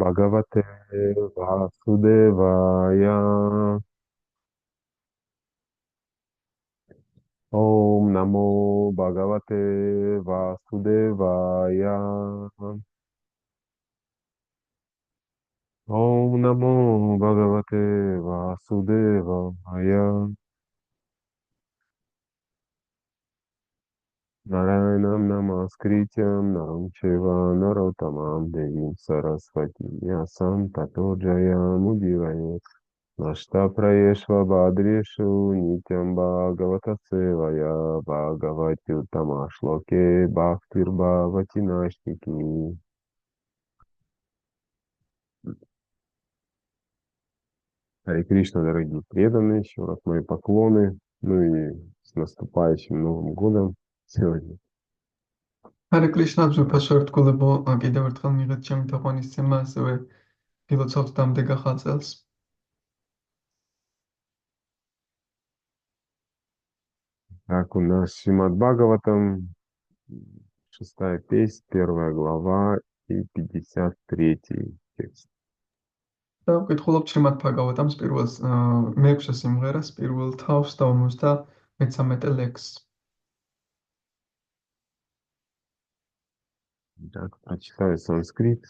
Bhagavate Vasudevaya. Om Namo Bhagavate Vasudevaya. Om Namo Bhagavate Vasudevaya. Narayanam Namaskrityam Naram Chaiva Narottamam Devim Saraswati Vyasam Tato Jayamudivaya. Нашта праешва бадрешу нитям бхагавата севая бхагавати уттама шлоке бхактир бхавати наштики. Харе Кришна, дорогие преданные, еще раз мои поклоны, ну и с наступающим Новым годом сегодня. Hare Krishna, ბრძოლ კიდევ ერთხელ მიღეთ ჩემი თაყვანისცემა, ასევე გილოცავთ დამდეგ ახალ წელს. Так, у нас Шримад Бхагаватам, 6 песнь, 1 глава и 53 текст. და ვკითხულობთ შრიმად ბჰაგავატამს პირველ მეექვსე სიმღერას, პირველ თავს და 53 ლექსს. Так, прочитаю санскрит.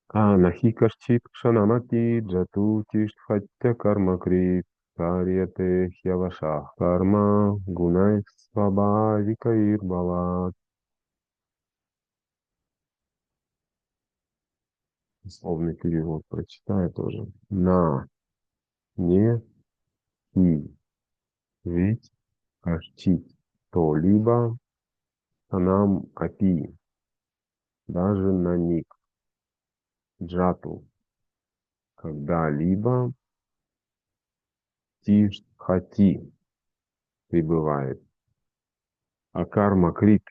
Анахи кашчит кшанамати джату тиштхатя карма крит карьяте хьявашах карма гунай свабавика ирбалат. Условный перевод прочитаю тоже. Не, и, ведь, кашчит, то-либо, санам апи, даже на миг, джату, когда-либо, тиштхати, пребывает. А карма крит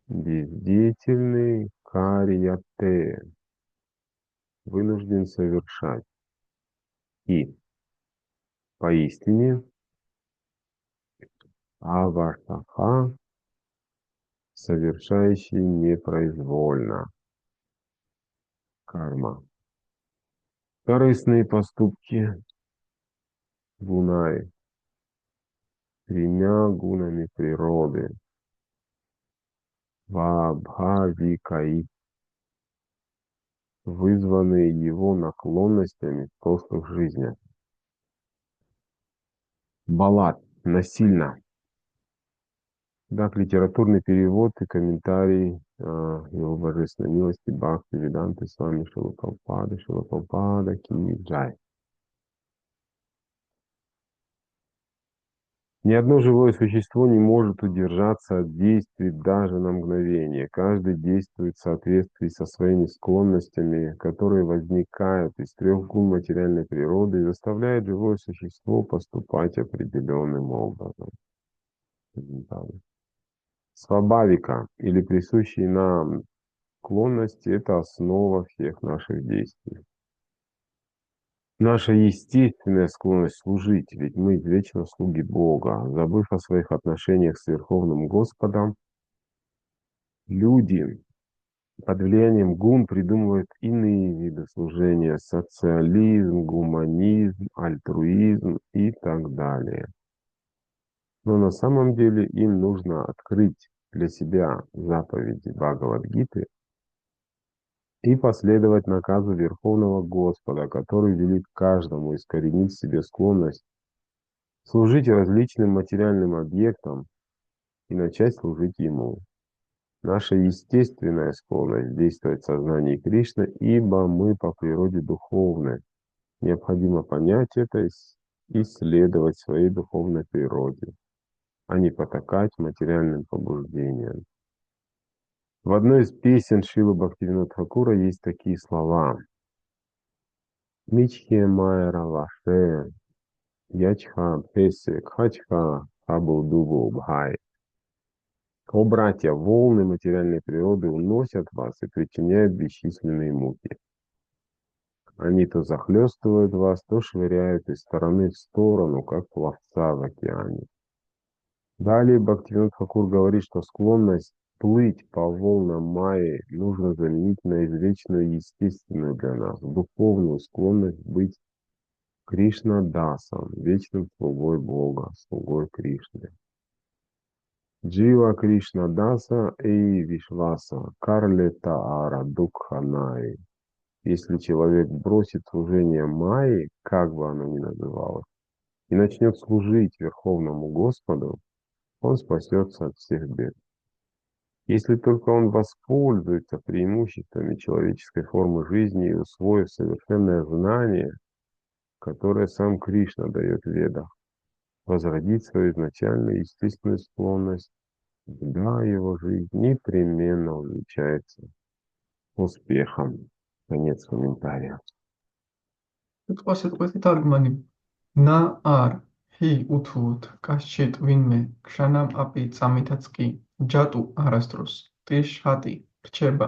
бездеятельный карьяте вынужден совершать. И поистине авартаха, совершающий непроизвольно. Карма. Корыстные поступки гунай, тремя гунами природы. Вабхавикаи, вызванные его наклонностями в прошлых жизнях. Балат, насильно. Так, литературный перевод и комментарий его божественной милости Бхакти Веданты с вами Шилапрапада Ки Джай. Ни одно живое существо не может удержаться от действий даже на мгновение. Каждый действует в соответствии со своими склонностями, которые возникают из 3 гун материальной природы и заставляют живое существо поступать определенным образом. Свабавика, или присущие нам склонности, это основа всех наших действий. Наша естественная склонность служить, ведь мы вечно слуги Бога. Забыв о своих отношениях с Верховным Господом, люди под влиянием гун придумывают иные виды служения: социализм, гуманизм, альтруизм и так далее. Но на самом деле им нужно открыть для себя заповеди Бхагавад-гиты и последовать наказу Верховного Господа, который велит каждому искоренить в себе склонность служить различным материальным объектам и начать служить Ему. Наша естественная склонность действовать в сознании Кришны, ибо мы по природе духовны. Необходимо понять это и следовать своей духовной природе, а не потакать материальным побуждениям. В одной из песен Шрилы Бхактивинода Тхакура есть такие слова: «Мичхе майра лаше, ячха песек хачха хабу дубу бхай». О, братья, волны материальной природы уносят вас и причиняют бесчисленные муки. Они то захлестывают вас, то швыряют из стороны в сторону, как пловца в океане. Далее Бхактивинода Тхакур говорит, что склонность Плыть по волнам Майи нужно заменить на извечную естественную для нас, духовную склонность быть Кришна-дасом, вечным слугой Бога, слугой Кришны. Джива Кришна-даса и Вишваса, Карле Таара Дукханай. Если человек бросит служение Майи, как бы оно ни называлось, и начнет служить Верховному Господу, он спасется от всех бед. Если только он воспользуется преимуществами человеческой формы жизни и усвоив совершенное знание, которое сам Кришна дает в Ведах, возродить свою изначальную естественную склонность, тогда его жизнь непременно увенчается успехом. Конец комментария. სიტყვასიტყვეთი თარგმანი ნა არ ჰი უთუოთ კაშჩიტ ვინმე ქშანამ აპი წამითაც კი ჯატუ არასდროს ტიშ ჰატი რჩება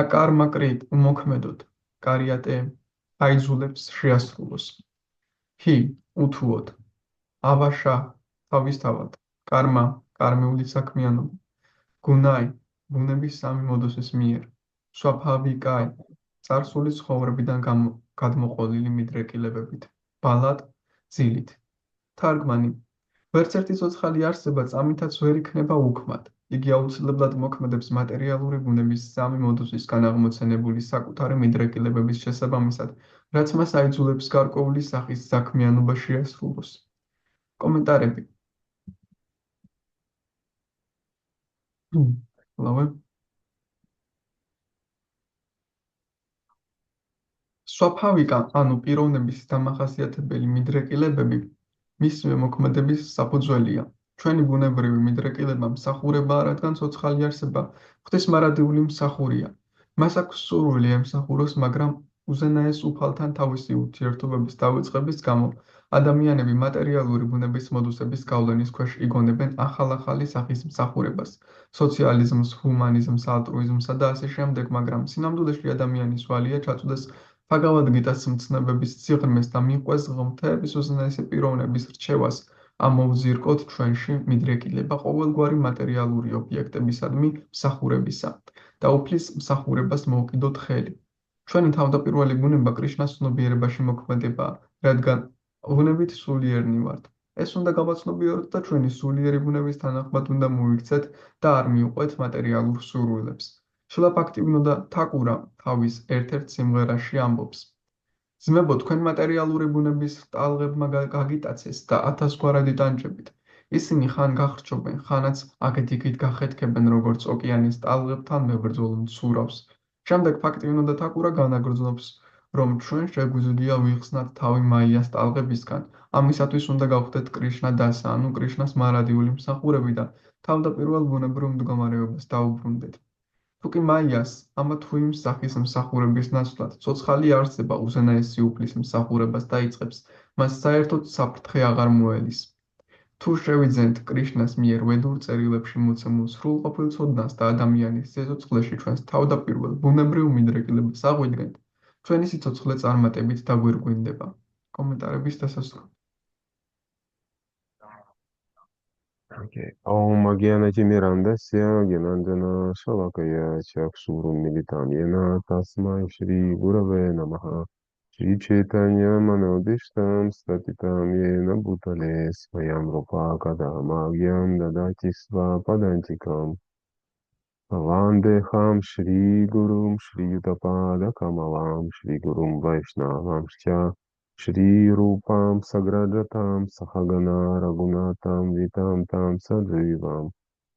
აკარმა კრიტ უმოქმედოთ კარიატე აიძულებს შეასრულოს ჰი უთუოთ ავაშა თავისთავად კარმა კარმეული საქმიანობა გუნაი ბუნების სამი მოდოსის მიერ სვაფავი კაი წარსული ცხოვრებიდან გადმოყოლილი მიდრეკილებებით ბალად ძილით თარგმანი ვერც ერთი ცოცხალი არსება წამითაც ვერ იქნება უქმად იგი აუცილებლად მოქმედებს მატერიალური ბუნების სამი მოდუსისგან აღმოცენებული საკუთარი მიდრეკილებების შესაბამისად რაც მას აიძულებს გარკვეული სახის საქმიანობა შეასრულოს კომენტარები ლავე სვაფავიკა ანუ პიროვნების დამახასიათებელი მიდრეკილებები მისივე მოქმედების საფუძველია. ჩვენი ბუნებრივი მიდრეკილება მსახურებაა, რადგან ცოცხალი არსება ღვთისმარადიული მსახურია. მას აქვს სურვილი ემსახუროს, მაგრამ უზენაეს უფალთან თავისი ურთიერთობების დავიწყების გამო ადამიანები მატერიალური ბუნების მოდუსების გავლენის ქვეშ იგონებენ ახალ-ახალი სახის მსახურებას, სოციალიზმს, ჰუმანიზმს, ალტრუიზმსა და ასე შემდეგ, მაგრამ სინამდვილეში ადამიანის ვალია ჩაწვდეს ფაგავად-გიტას მცნებების სიღრმეს და მიყვეს ღმრთების უზენაესი პიროვნების რჩევას ამოვზირკოთ ჩვენში მიდრეკილება ყოველგვარი მატერიალური ობიექტებისადმი მსახურებისა და უფლის მსახურებას მოვკიდოთ ხელი. ჩვენი თავდაპირველი ბუნება კრიშნას ცნობიერებაში მოქმედებაა, რადგან ბუნებით სულიერნი ვართ. ეს უნდა გავაცნობიეროთ და ჩვენი სულიერი ბუნების თანახმად უნდა მოვიქცეთ და არ მივყვეთ მატერიალურ სურვილებს. შილა ბჰაქტივინოდა თაკურა თავის ერთ-ერთ სიმღერაში ამბობს: ძმებო, თქვენ მატერიალური ბუნების ტალღებმა გაგიტაცეს და ათასგვარად იტანჯებით. ისინი ხან გახრჩობენ, ხანაც აქეთ-იქით გახეთქებენ, როგორც ოკეანის ტალღებთან მებრძოლ მცურავს. შემდეგ ბჰაქტივინოდა თაკურა განაგრძობს, რომ ჩვენ შეგვიძლია ვიხსნათ თავი მაიას ტალღებისგან. ამისათვის უნდა გავხდეთ კრიშნა დასა, ანუ კრიშნას მარადიული მსახურები და თავდაპირველ ბუნებრივ მდგომარეობას დაუბრუნდეთ. თუკი მაიას ამა თუ იმ სახის მსახურების ნაცვლად ცოცხალი არსება უზენაესი უფლის მსახურებას დაიწყებს, მას საერთოდ საფრთხე აღარ მოელის. თუ შევიძენთ კრიშნას მიერ ვედურ წერილებში მოცემულ სრულყოფილ ცოდნას და ადამიანის სიცოცხლეში ჩვენს თავდაპირველ ბუნებრივ მიდრეკილებას აღვიდგენთ, ჩვენი სიცოცხლე წარმატებით დაგვირგვინდება. კომენტარების დასასრული. Okay. Om Gyanatimirandasya Gyananjana Shalakaya Chakshurun Militam Yena Tasmai Shri Gurave Namaha Shri Chaitanya Manodishtam Statitam Yena Bhutale Svayam Rupa Kadamagyam Dadati Sva Padantikam Vandeham Shri Gurum Shri Yutapada Kamalam Shri Gurum Vaishnavam Shri Rupam Sagrajatam Sahagana Ragunatam Vitam Tam Sadrivam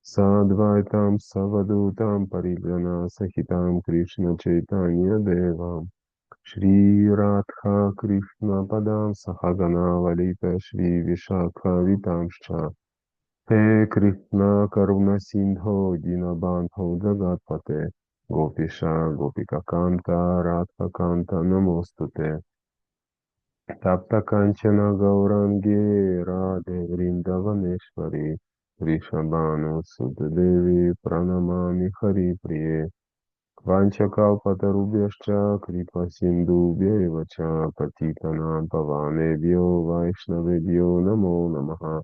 Sadvaitam Savadutam Parijana Sahitam Krishna Chaitanya Devam Shri Radha Krishna Padam Sahagana Valita Shri Vishakha Vitam He Krishna Karuna Sindho Dinabandho Jagatpate Gopisha Gopika Kanta Radha Kanta Namostute Tapta Kanchana Gaurangi Radhe Vrindavaneshwari Rishabhanu Sudadevi Pranamami Hari Priye Vanchakalpatarubhyascha Kripa Sindhubhya Evacha Patitanam Pavanebhyo Vaishnavebhyo Namo Namaha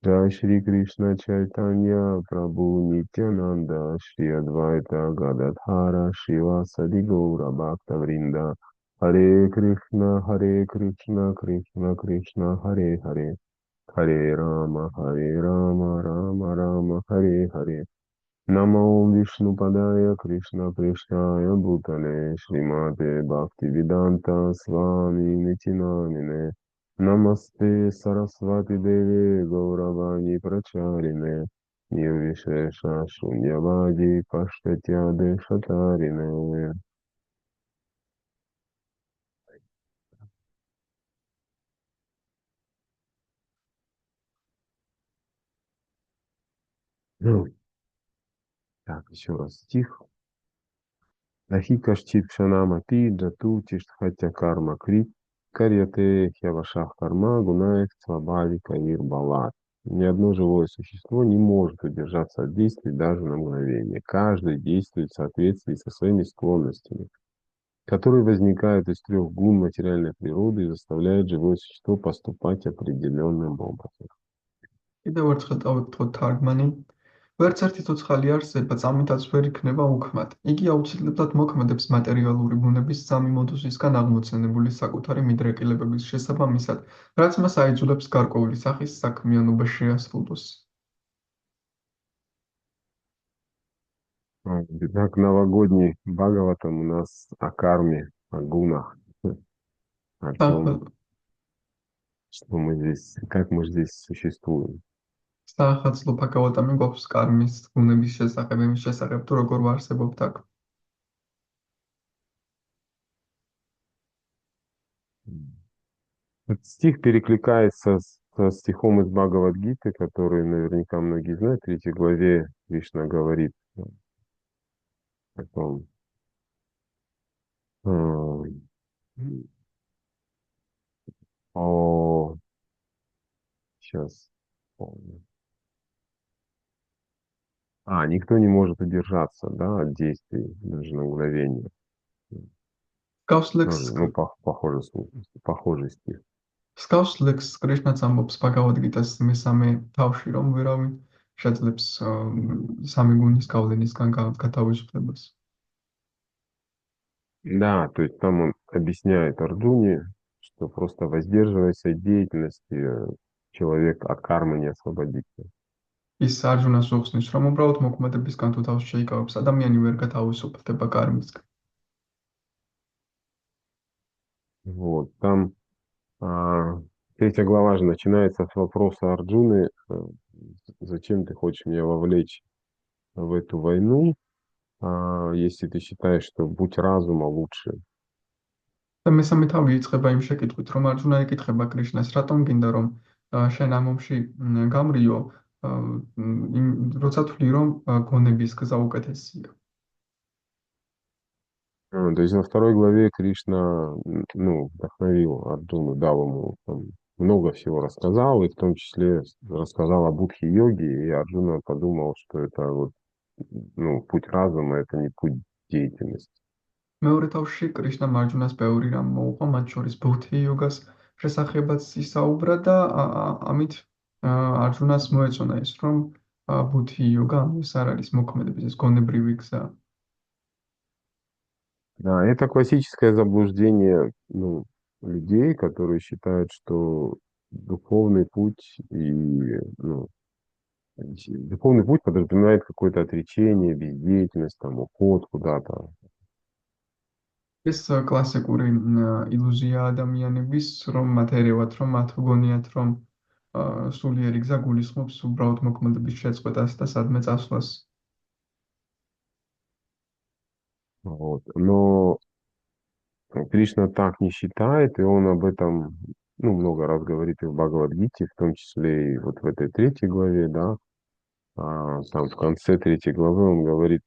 Jai Shri Krishna Chaitanya Prabhu Nityananda Shri Advaita Gadadhara Shivasadi Gaura Bhakta Vrinda Hare Krishna Krishna Krishna Hare Hare Hare Rama Rama Rama Hare Hare Namo Vishnu Padaya Krishna Prishaya Bhutale Srimate Bhaktivedanta Swami Niti Namine Namaste Saraswati Devi Gauravani Pracharine Nirvishesha Shunyavadi Pashtatya Deshatarine. Так, еще раз стих. Ахикашчит Шанамати Джату Тиштхатя Карма Крит Карьяте Хявашах Карма Гунаев Цвабави Каир Балат. Ни одно живое существо не может удержаться от действий даже на мгновение. Каждый действует в соответствии со своими склонностями, которые возникают из трех гун материальной природы и заставляют живое существо поступать определенным образом. კიდევ ერთხელ დავეთქვათ თარგმანი. ვერც ერთი ცოცხალი არსება წამითაც ვერ იქნება უქმად. იგი აუცილებლად მოქმედებს მატერიალური ბუნების სამი მოდუსისგან აღმოცენებული საკუთარი მიდრეკილებების შესაბამისად, რაც მას აიძულებს გარკვეული სახის საქმიანობა შეასრულოს. Итак, новогодний Бхагаватам у нас о карме, о гунах, о том, что мы здесь, как мы здесь существуем. საახალწლო ბჰაგავატამი გვაქვს კარმის გუნების შესახებ, იმის შესახებ, თუ როგორ ვარსებობთ აქ. Этот стих перекликается со стихом из Бхагавад-гиты, который наверняка многие знают. В 3 главе Кришна говорит о том, сейчас помню. Никто не может удержаться, да, от действий даже на мгновение. Ну, похожий стих. Მსგავს ლექსს კრიშნაც ამბობს ბჰაგავად-გიტას მესამე თავში, რომ ვერავინ შეძლებს სამი გუნის გავლენისგან გათავისუფლებას. Да, то есть там он объясняет Арджуне, что просто воздерживаясь от деятельности, человек от кармы не освободится. ის არჯუნას უხსნის, რომ უბრალოდ მოქმედებისგან თუ თავს შეიკავებს, ადამიანი ვერ გათავისუფლდება კარმისგან. Вот, там 3 глава же начинается с вопроса Арджуны, зачем ты хочешь меня вовлечь в эту войну, если ты считаешь, что путь разума лучше. და მესამე თავი იწყება იმ შეკითხვით, რომ არჯუნა ეკითხება კრიშნას, რატომ გინდა რომ შენ ამ ომში გამრიო, როცა თვლი რომ გონების გზა უკეთესია. То есть во 2 главе Кришна, вдохновил Арджуну, дал ему там много всего рассказал, и в том числе рассказал о будхи-йоге, и Арджуна подумал, что это вот, путь разума, это не путь деятельности. მეორე თავში კრიშნამ არჯუნას ბევრი რამ მოუყვა, მათ შორის ბუდჰი იოგას შესახებაც ისაუბრა და ამით არჯუნას მოეწონა ის, რომ ბუდჰი იოგა ამის არ არის მოქმედების ეს გონებრივი გზა. Да, это классическое заблуждение, людей, которые считают, что духовный путь подразумевает какое-то отречение, бездеятельность, там, уход куда-то. ეს კლასიკური ილუზია ადამიანების, რომ მათ ერევათ, რომ მათ გონიათ, რომ სულიერი გზა გულისხმობს უბრალოდ მოქმედების შეწყვეტას და სადმე წასვლას. Вот. Но Кришна так не считает, и он об этом много раз говорит и в Бхагавад-гите, в том числе и вот в этой 3 главе, да. Там в конце 3 главы он говорит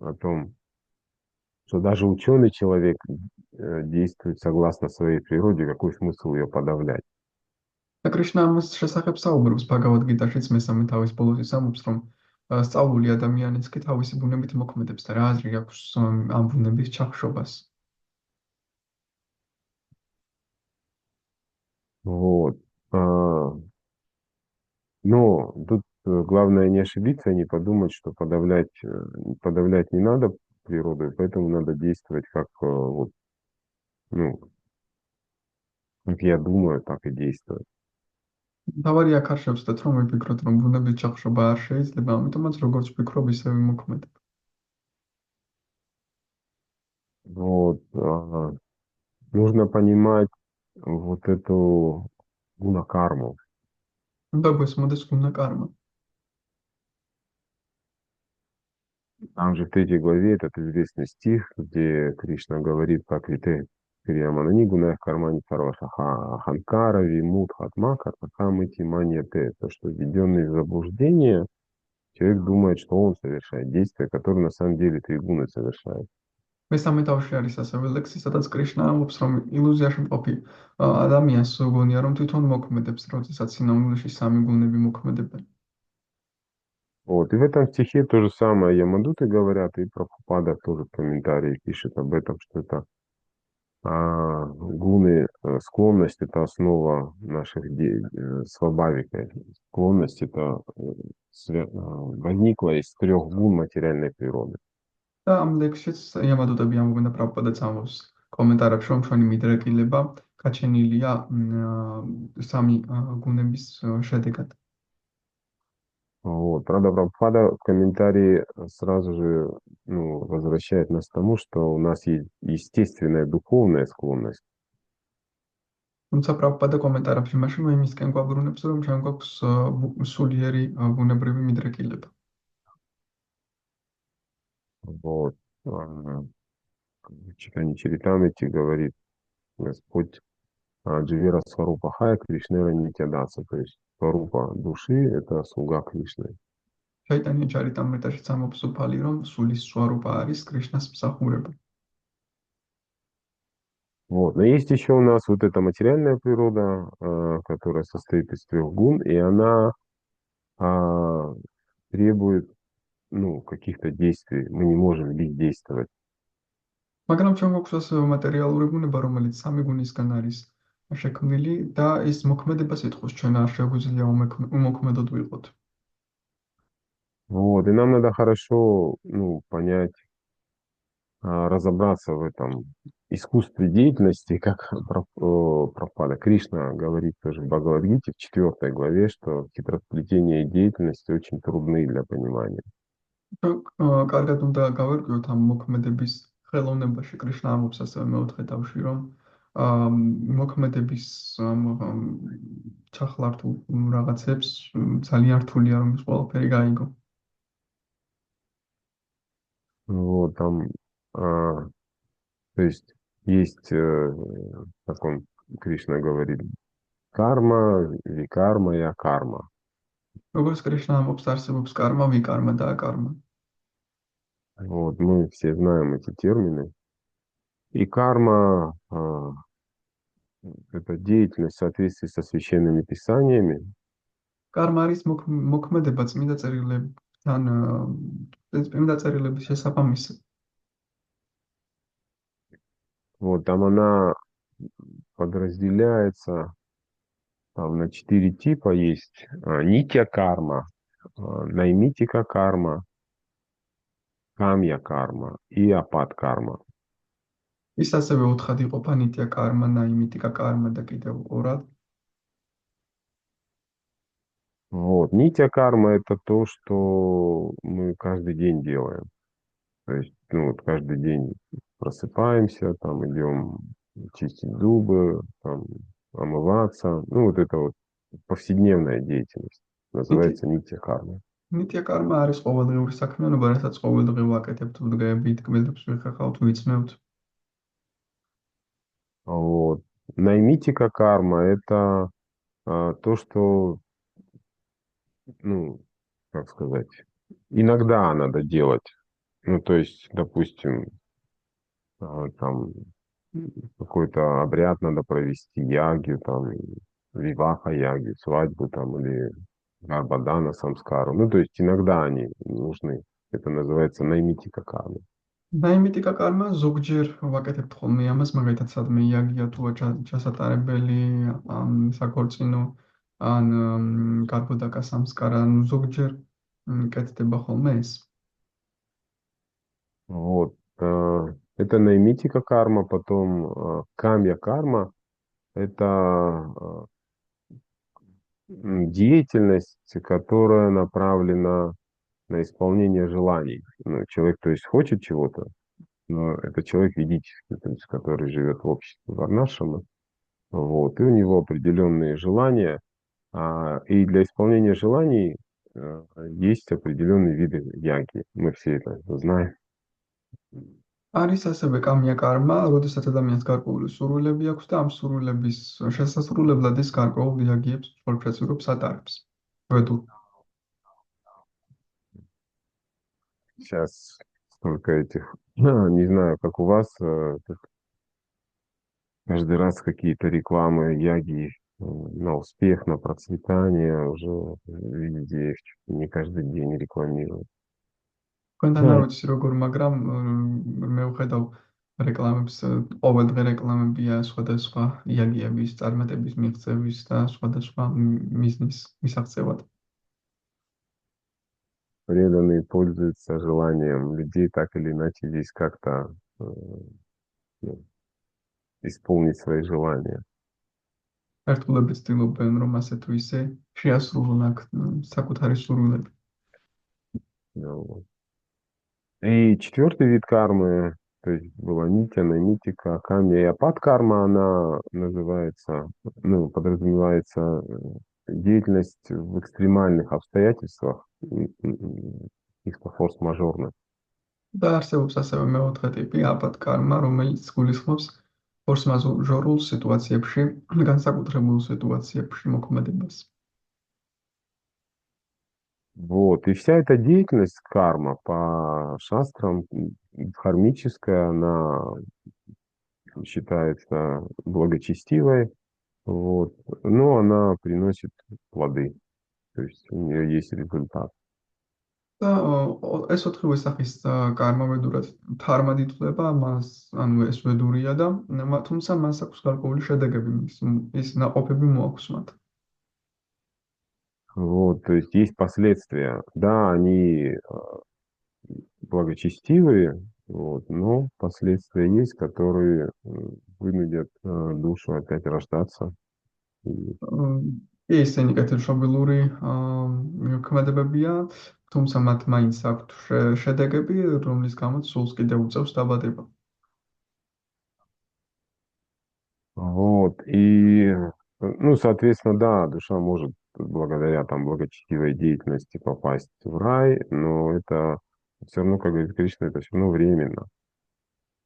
о том, что даже ученый человек действует согласно своей природе, какой смысл ее подавлять. და კრიშნა ამას შესახებ საუბრობს ბჰაგავად-გიტაშიც მესამე თავის ბოლოს ამბობს, რომ სწავლული ადამიანიც კი თავისი ბუნებით მოქმედებს და რა აზრი აქვს ამ ბუნების ჩახშობას. Вот. Но тут главное не ошибиться и не подумать, что подавлять не надо природу, и поэтому надо действовать как, вот, ну, как я думаю, так и действовать. მთავარი აქ არ შევწდეთ, რომ ვიფიქროთ, რომ ბუნების ჩახშობა არ შეიძლება, ამიტომაც როგორც ვფიქრობ, ისე ვიმოქმედებ. Вот, нужно понимать вот эту гунакарму. უნდა გვესმოდეს გუნა კარმა. Там же в третьей главе этот известный стих, где Кришна говорит, как Вите Крияманани гунах кармани сарвашаха ханкара вимут хатма картакамы тимания те. То, что введенный в заблуждение, человек думает, что он совершает действия, которые на самом деле три гуны совершают. მესამე თავში არის ასევე ლექსი, სადაც კრიშნა ამბობს, რომ ილუზიაში მყოფი ადამიანს გონია, რომ თვითონ მოქმედებს, როდესაც სინამდვილეში სამი გუნები მოქმედებენ. Вот. И в этом стихе то же самое Ямадуты говорят, и Прабхупада тоже в комментарии пишет об этом, что это гуны, склонность — это основа наших свабавика. Склонность — это возникла из трех гун материальной природы. და ამ ლექსშიც იამადუტები ამბობენ და პრაბჰუპადაც ამბობს კომენტარებში, რომ ჩვენი მიდრეკილება გაჩენილია სამი გუნების შედეგად. Вот. Правда, Прабхупада в комментарии сразу же, возвращает нас к тому, что у нас есть естественная духовная склонность. თუმცა პრაბჰუპადა კომენტარებში მაშინ იმისკენ გვაბრუნებს, რომ ჩვენ გვაქვს სულიერი ბუნებრივი მიდრეკილება. Вот. В читании Чаритамрити говорит Господь Дживера Сварупа Хая Кришнера Нитядаса. То есть Сварупа души — это слуга Кришны. ჩაიტანია ჩარიტამრიტაშიც ამბობს უფალი, რომ სულის სვარუპა არის კრიშნას მსახურება. Вот. Но есть еще у нас вот эта материальная природа, которая состоит из трех гун, и она требует, каких-то действий. Мы не можем бездействовать. მაგრამ ჩვენ გვაქვს ასევე მატერიალური ბუნება, რომელიც სამი გუნისგან არის შექმნილი და ის მოქმედებას ითხოვს, ჩვენ არ შეგვიძლია უმოქმედოდ ვიყოთ. Вот. И нам надо хорошо, понять, разобраться в этом искусстве деятельности, как Прабхупада Кришна говорит тоже в Бхагавад-гите в 4 главе, что хитросплетение деятельности очень трудны для понимания. კარგად უნდა გავერკვიოთ ამ მოქმედების ხელოვნებაში. კრიშნა ამბობს ასევე მეოთხე თავში, რომ მოქმედების ჩახლართულ რაღაცებს ძალიან რთულია, რომ ის ყველაფერი გაიგო. Вот там, то есть, как он, Кришна говорит, карма, викарма и акарма. როგორც კრიშნა ამბობს, არსებობს კარმა, ვიკარმა და აკარმა. Вот, мы все знаем эти термины. И карма это деятельность в соответствии со священными писаниями. კარმა არის მოქმედება წმინდა წერილებთან, წმინდა წერილების შესაბამისად. Вот, там она подразделяется на 4 типа. Есть нитья карма, наймитика карма, камья карма и апат карма. ის ასევე ოთხად იყოფა: ნიტია კარმა, ნაიმიტიკა კარმა და კიდევ ორად. Вот, нитья карма — это то, что мы каждый день делаем. То есть, каждый день просыпаемся, там идем чистить зубы, там омываться. Вот это вот повседневная деятельность. Называется нитья карма. ნიტია კარმა არის ყოველდღიური საქმიანობა, რასაც ყოველდღე ვაკეთებთ, ვდგებით, კბილებს ვიხახავთ, ვიცნევთ. Вот. Наймитика карма — это то, что, как сказать, иногда надо делать. То есть, допустим, там какой-то обряд надо провести, ягью, там, виваха ягью, свадьбу, там, или гарбадана самскару. То есть иногда они нужны. Это называется наймитика карма. ნაიმიტიკა კარმა ზოგჯერ ვაკეთებთ ხოლმე ამას, მაგალითად სადმე იაგია თუ ჩასატარებელი, საქორწინო ან გარბოდაკა სამსკარა, ანუ ზოგჯერ კეთდება ხოლმე ეს. Вот. Это наймитика карма, потом камья карма. Это деятельность, которая направлена на исполнение желаний. Ну, человек, то есть, хочет чего-то, но это человек ведический, то есть, который живет в обществе Варнашрама. Вот, и у него определенные желания, и для исполнения желаний есть определенные виды яги. Мы все это знаем. არის ასევე კამია კარმა, როდესაც ადამიანს გარკვეული სურვილები აქვს და ამ სურვილების შესასრულებლად ის გარკვეულ დიაგებს პროცედურებს ატარებს. ვედურ. Сейчас столько этих, не знаю, как у вас, каждый раз какие-то рекламы яги на успех, на процветание, уже везде их чуть ли не каждый день рекламируют. თქვენთან არ ვიცი როგორ, მაგრამ მე ვხედავ რეკლამებს, ყოველდღე რეკლამებია სხვადასხვა იაგიების წარმატების მიღწევის და სხვადასხვა მიზნის მისაღწევად. Преданные пользуются желанием людей так или иначе здесь как-то ну, исполнить свои желания. ერთგულები ცდილობენ, რომ ასე თუ ისე შეასრულონ აქ საკუთარი სურვილები. Вот. И четвертый вид кармы, то есть была нитя, наймитика, камья и апат-карма, она называется, ну, подразумевается деятельность в экстремальных обстоятельствах, каких-то форс-мажорных. და არსებობს ასევე მეოთხე ტიპი აპატ კარმა, რომელიც გულისხმობს ფორს-მაჟორულ სიტუაციებში, განსაკუთრებულ სიტუაციებში მოქმედებას. Вот. И вся эта деятельность карма по шастрам кармическая, она считается благочестивой, вот, но она приносит плоды, то есть у нее есть результат. და ეს ოთხივე სახის კარმა ვედურად თარმად ითვლება, მას ანუ ეს ვედურია და თუმცა მას აქვს გარკვეული შედეგები, ის ნაყოფები მოაქვს მათ. Вот, то есть есть последствия. Да, они благочестивые, вот, но последствия есть, которые вынудят душу опять рождаться. ისინი კეთილშობილური ქმედებებია, თუმცა მათ მაინც აქვთ შედეგები, რომლის გამოც სულს კიდევ უწევს დაბადება. Вот, и, ну, соответственно, да, душа может благодаря там благочестивой деятельности попасть в рай, но это все равно, как говорит Кришна, это все равно временно.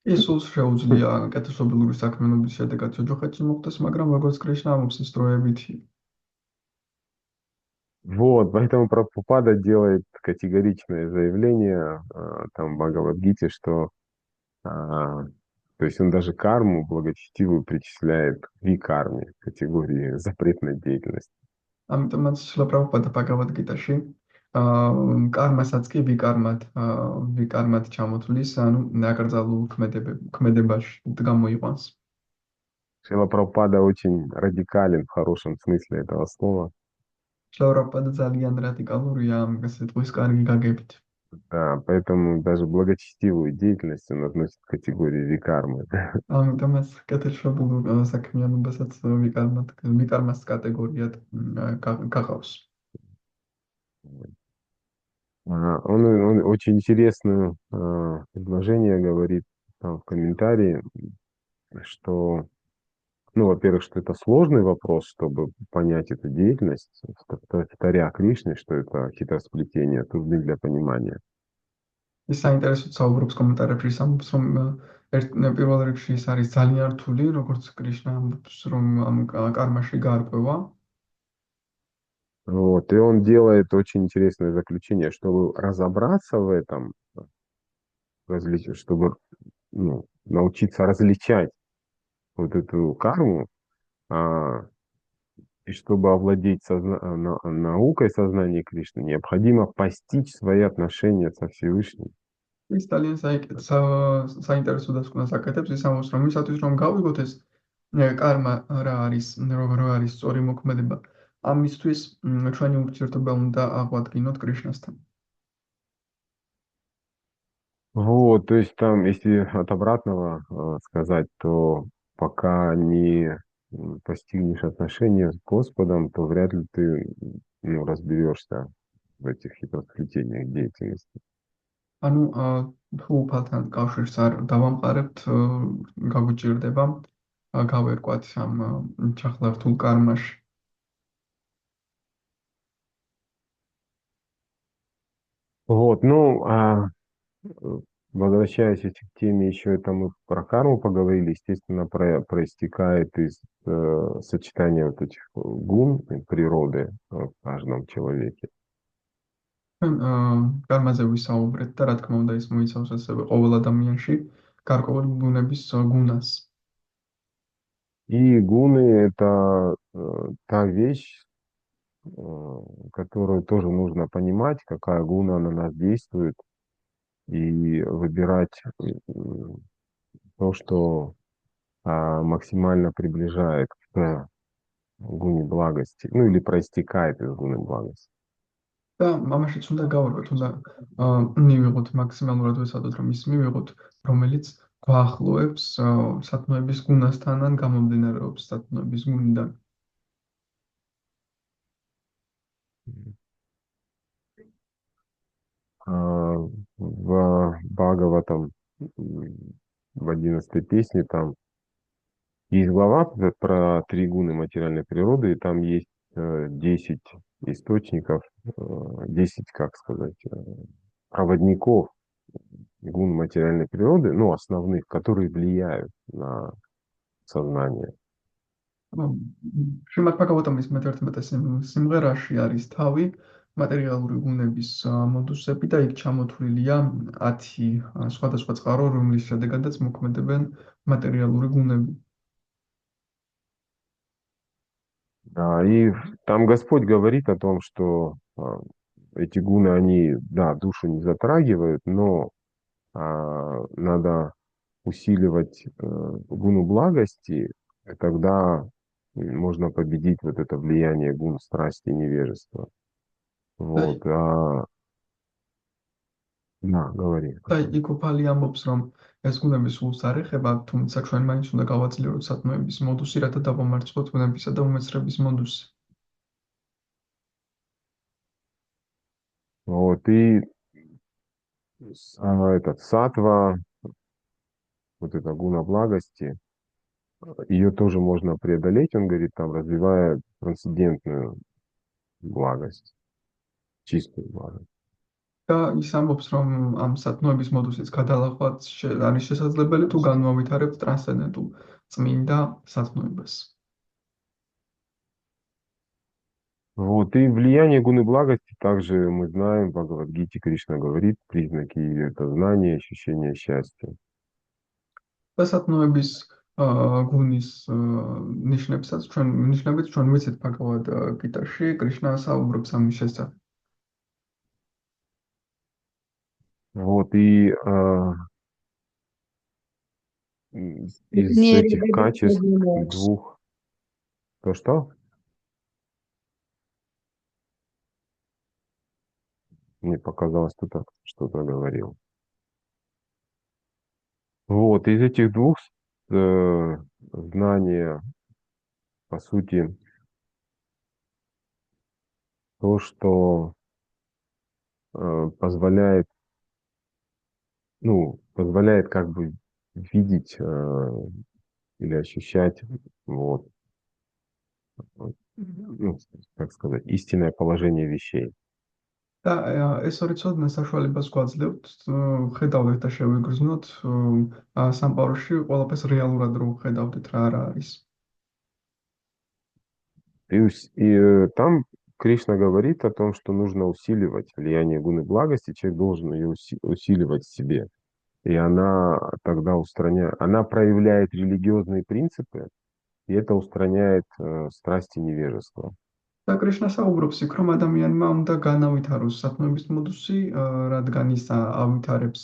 ის სულს შეუძლია კეთილშობილური საქმიანობის შედეგად ოჯახეთში მოხვდეს, მაგრამ როგორც кришна ამბობს, ის დროებითია. Вот, поэтому Прабхупада делает категоричное заявление там в Бхагавад-гите, что то есть он даже карму благочестивую причисляет к викарме, категории запретной деятельности. ამიტომაც შილა პრაბჰუპადა ბაგავად-გიტაში კარმასაც კი ვიკარმად ჩამოთვლის, ანუ ნაკრძალულ ქმედებაში გამოიყვანს. Шрила Прабхупада очень радикален в хорошем смысле этого слова. შილა პრაბჰუპადა ძალიან რადიკალურია ამ სიტყვის კარგი გაგებით. Да, поэтому даже благочестивую деятельность он относит к категории викармы. ამიტომაც კეთილშობილურ საქმიანობასაც ვიკარმას კატეგორიად გახავს. Он очень интересное предложение говорит там в комментарии, что, ну, во-первых, что это сложный вопрос, чтобы понять эту деятельность, повторя Кришне, что это хитросплетение, трудны для понимания. ის საინტერესოდ საუბრობს კომენტარებში, ამბობს, რომ პირველ რიგში ის არის ძალიან რთული, როგორც კრიშნა ამბობს, რომ ამ კარმაში გარკვევა. Вот, и он делает очень интересное заключение, чтобы разобраться в этом, чтобы научиться различать вот эту карму, и чтобы овладеть наукой сознания Кришны, необходимо постичь свои отношения со Всевышним. ის ძალიან საინტერესო დასკვნას აკეთებს, ის ამბობს, რომ ისათვის რომ გავიგოთ ეს კარმა რა არის სწორი მოქმედება, ამისთვის ჩვენი ურთიერთობა უნდა აღვადგინოთ კრიშნასთან. Вот, то есть там, если от обратного сказать, то пока не постигнешь отношения с Господом, то вряд ли ты разберешься в этих хитросплетениях деятельности. ანუ თუ უფალთან კავშირს არ დავამყარებთ, გაგვიჭირდება გავერკვათ ამ ჩახლართულ კარმაში. Вот, ну, возвращаясь к теме еще, это мы про карму поговорили, естественно, проистекает из сочетания вот этих гун природы в каждом человеке. ჩვენ კარმაზე ვისაუბრეთ და რა თქმა უნდა ის მოიცავს ასევე ყოველ ადამიანში გარკვეული ბუნების გუნას. И гуны — это та вещь, которую тоже нужно понимать, какая гуна на нас действует, и выбирать то, что максимально приближает к гуне благости, ну или проистекает из гуны благости. და ამაშიც უნდა გავარკვევთ, უნდა მივიღოთ მაქსიმალურად ვეცადოთ რომ ის მივიღოთ, რომელიც გვაახლოებს სათნოების გუნასთან ან გამომდინარეობს სათნოების გუნიდან. В Бхагаватам, в 11 песне, там есть глава про 3 гуны материальной природы, и там есть 10 источников, 10, как сказать, проводников гун материальной природы, ну, основных, которые влияют на сознание. შრიმად ბჰაგავატამის მე-11 სიმღერაში არის თავი მატერიალური გუნების მოდუსები და იქ ჩამოთვლილია 10 სხვადასხვა წყარო, რომლის შედეგადაც მოქმედებენ მატერიალური გუნები. Да, и там Господь говорит о том, что эти гуны, они, да, душу не затрагивают, но надо усиливать гуну благости, и тогда можно победить вот это влияние гун страсти и невежества. Вот. Да, говори. და იკოფალი ამბობს, რომ ეს გუნები სულს არ ეხება, თუმცა ჩვენ მაინც უნდა გავაძლიეროთ სათნოების მოდუსი, რათა დავამარცხოთ გუნებისა და უმეცრების მოდუსი. Вот, и этот сатва, вот эта гуна благости, ее тоже можно преодолеть, он говорит, там, развивая трансцендентную благость, чистую благость. და ის ამბობს, რომ ამ სათნოების მოდუსის გადალახვაც არის შესაძლებელი თუ განმავითარებთ ტრანსცენდენტულ წმინდა სათნოებას. Вот, и влияние гуны благости также мы знаем, в Бхагавад-гите Кришна говорит, признаки это знание, ощущение счастья. და სათნოების გუნის ნიშნებსაც ჩვენ ვიცით ბჰაგავად გიტაში, კრიშნა საუბრობს ამის შესახებ. Вот, и из этих качеств двух... То что? Мне показалось, ты так что-то говорил. Вот, из этих двух знания, по сути, то, что позволяет как бы видеть или ощущать, вот, ну, как сказать, истинное положение вещей. და ეს ორი ცოდნა საშუალებას გვაძლევთ ხედავდეთ და შევიგრძნოთ სამყაროში ყველაფერს რეალურად რო ხედავდეთ რა არის. И там Кришна говорит о том, что нужно усиливать влияние гуны благости, человек должен ее усиливать в себе. И она тогда она проявляет религиозные принципы, и это устраняет страсти невежества. და კრიშნა საუბრობს იქ, რომ ადამიანმა უნდა განავითაროს სათნოების მოდუსი, რადგან ის ავითარებს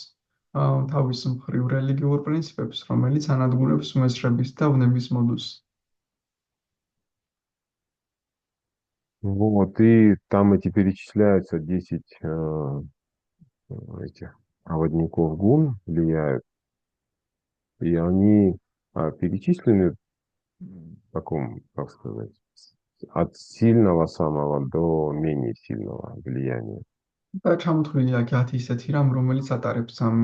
თავის მხრივ რელიგიურ პრინციპებს, რომელიც ანადგურებს უმესრების და ვნების მოდუსს. Вот, и там эти перечисляются 10 этих проводников гун влияют, и они перечислены в таком, как сказать, от сильного самого до менее сильного влияния. და ჩამოთვლილია აქ ისეთი რამ, რომელიც ატარებს ამ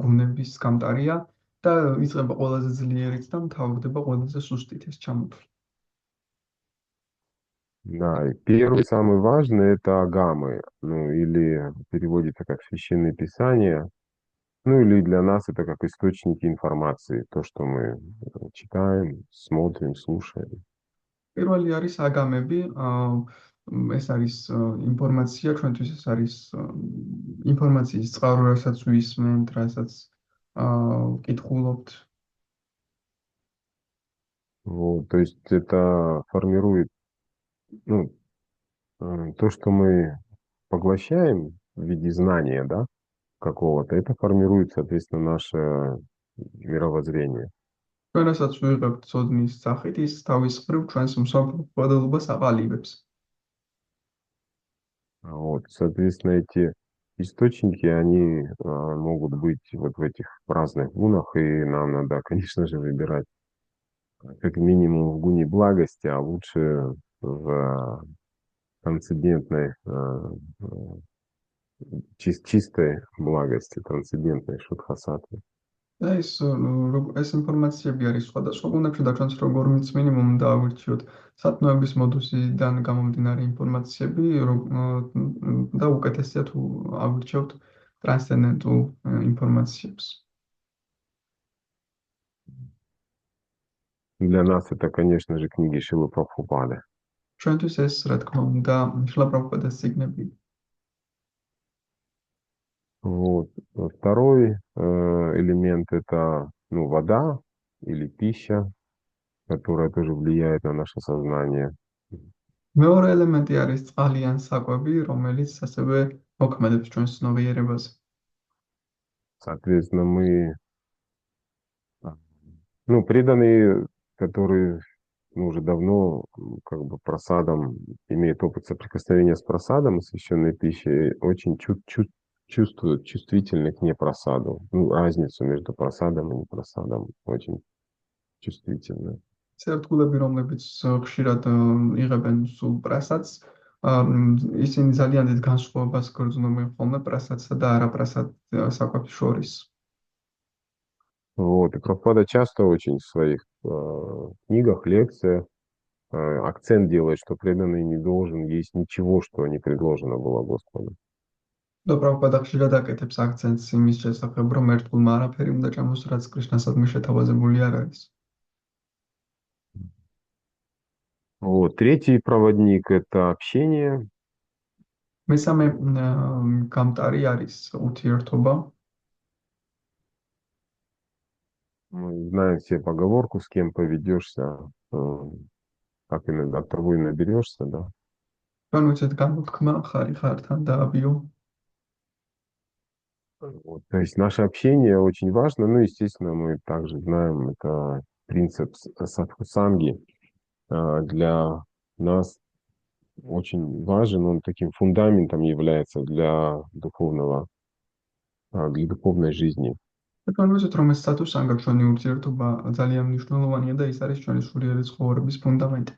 გუნების გამტარია და იწყება ყველაზე ძლიერით და მთავრდება ყველაზე სუსტით ეს ჩამოთვლილი. Да, и первый, самый важный, это агамы, ну, или переводится как священные писания, ну, или для нас это как источники информации, то, что мы читаем, смотрим, слушаем. პირველი არის აგამები, ეს არის ინფორმაცია, ჩვენთვის ეს არის ინფორმაციის წყარო, რასაც ვისმენთ, რასაც ვკითხულობთ. Вот, то есть это формирует, ну, то, что мы поглощаем в виде знания, да, какого-то, это формирует, соответственно, наше мировоззрение. ჩვენ რასაც ვიღებთ ცოდნის სახით, ის თავის მხრივ ჩვენს მსოფლმხედველობას აყალიბებს. Вот, соответственно, эти источники, они могут быть вот в этих разных гунах, и нам надо, конечно же, выбирать как минимум в гуне благости, а лучше в трансцендентной, чистой благости, трансцендентной шутхасатве. და ეს ინფორმაციები არის სხვადასხვა გუნებში და ჩვენს როგორ მინიმუმ დავირჩიოთ სათნოების მოდუსიდან გამომდინარე ინფორმაციები და უკეთესია თუ ავირჩევთ ტრანსცენდენტულ ინფორმაციებს. Для нас это, конечно же, книги Шилы Прабхупады. ჩვენთვის ეს, რა თქმა უნდა, შილა პრაბჰუპადის წიგნები. Вот. Второй элемент это, ну, вода или пища, которая тоже влияет на наше сознание. მეორე ელემენტი არის წყალი ან საკვები, რომელიც ასევე მოქმედებს ჩვენს ცნობიერებაზე. Соответственно, мы, ну, преданные, которые ну, уже давно как бы просадом, имеют опыт соприкосновения с просадом и священной пищей, очень чувствуют, чувствительны к непросаду. Ну, разницу между просадом и непросадом очень чувствительны. ცერტგულები, რომლებიც ხშირად იღებენ სულ პრასადს, ისინი ძალიან დიდ განსხვავებას გრძნობენ ხოლმე პრასადსა და არაპრასად საკვებს შორის. Вот. И Прабхупада часто очень в своих книгах, лекциях акцент делает, что преданный не должен есть ничего, что не предложено было Господу. და პრაბჰუპადა ხშირად აკეთებს აქცენტს იმის შესახებ, რომ ერთგულმა არაფერი უნდა ჭამოს, რაც კრიშნასადმი შეთავაზებული არ არის. Вот. Третий проводник – это общение. მესამე გამტარი არის ურთიერთობა. Мы знаем все поговорку, с кем поведешься, так и того и наберешься, да. ჩვენ ვიცით გამოთქმა, ხარი ხართან დააბიო. Вот. То есть наше общение очень важно. Ну, естественно, мы также знаем, это принцип садхусанги для нас очень важен. Он таким фундаментом является для духовной жизни. და ჩვენ ვიცით, რომ ეს სტატუსანგა ჩვენი ურთიერთობა ძალიან მნიშვნელოვანია და ის არის ჩვენი სულიერი ცხოვრების ფუნდამენტი.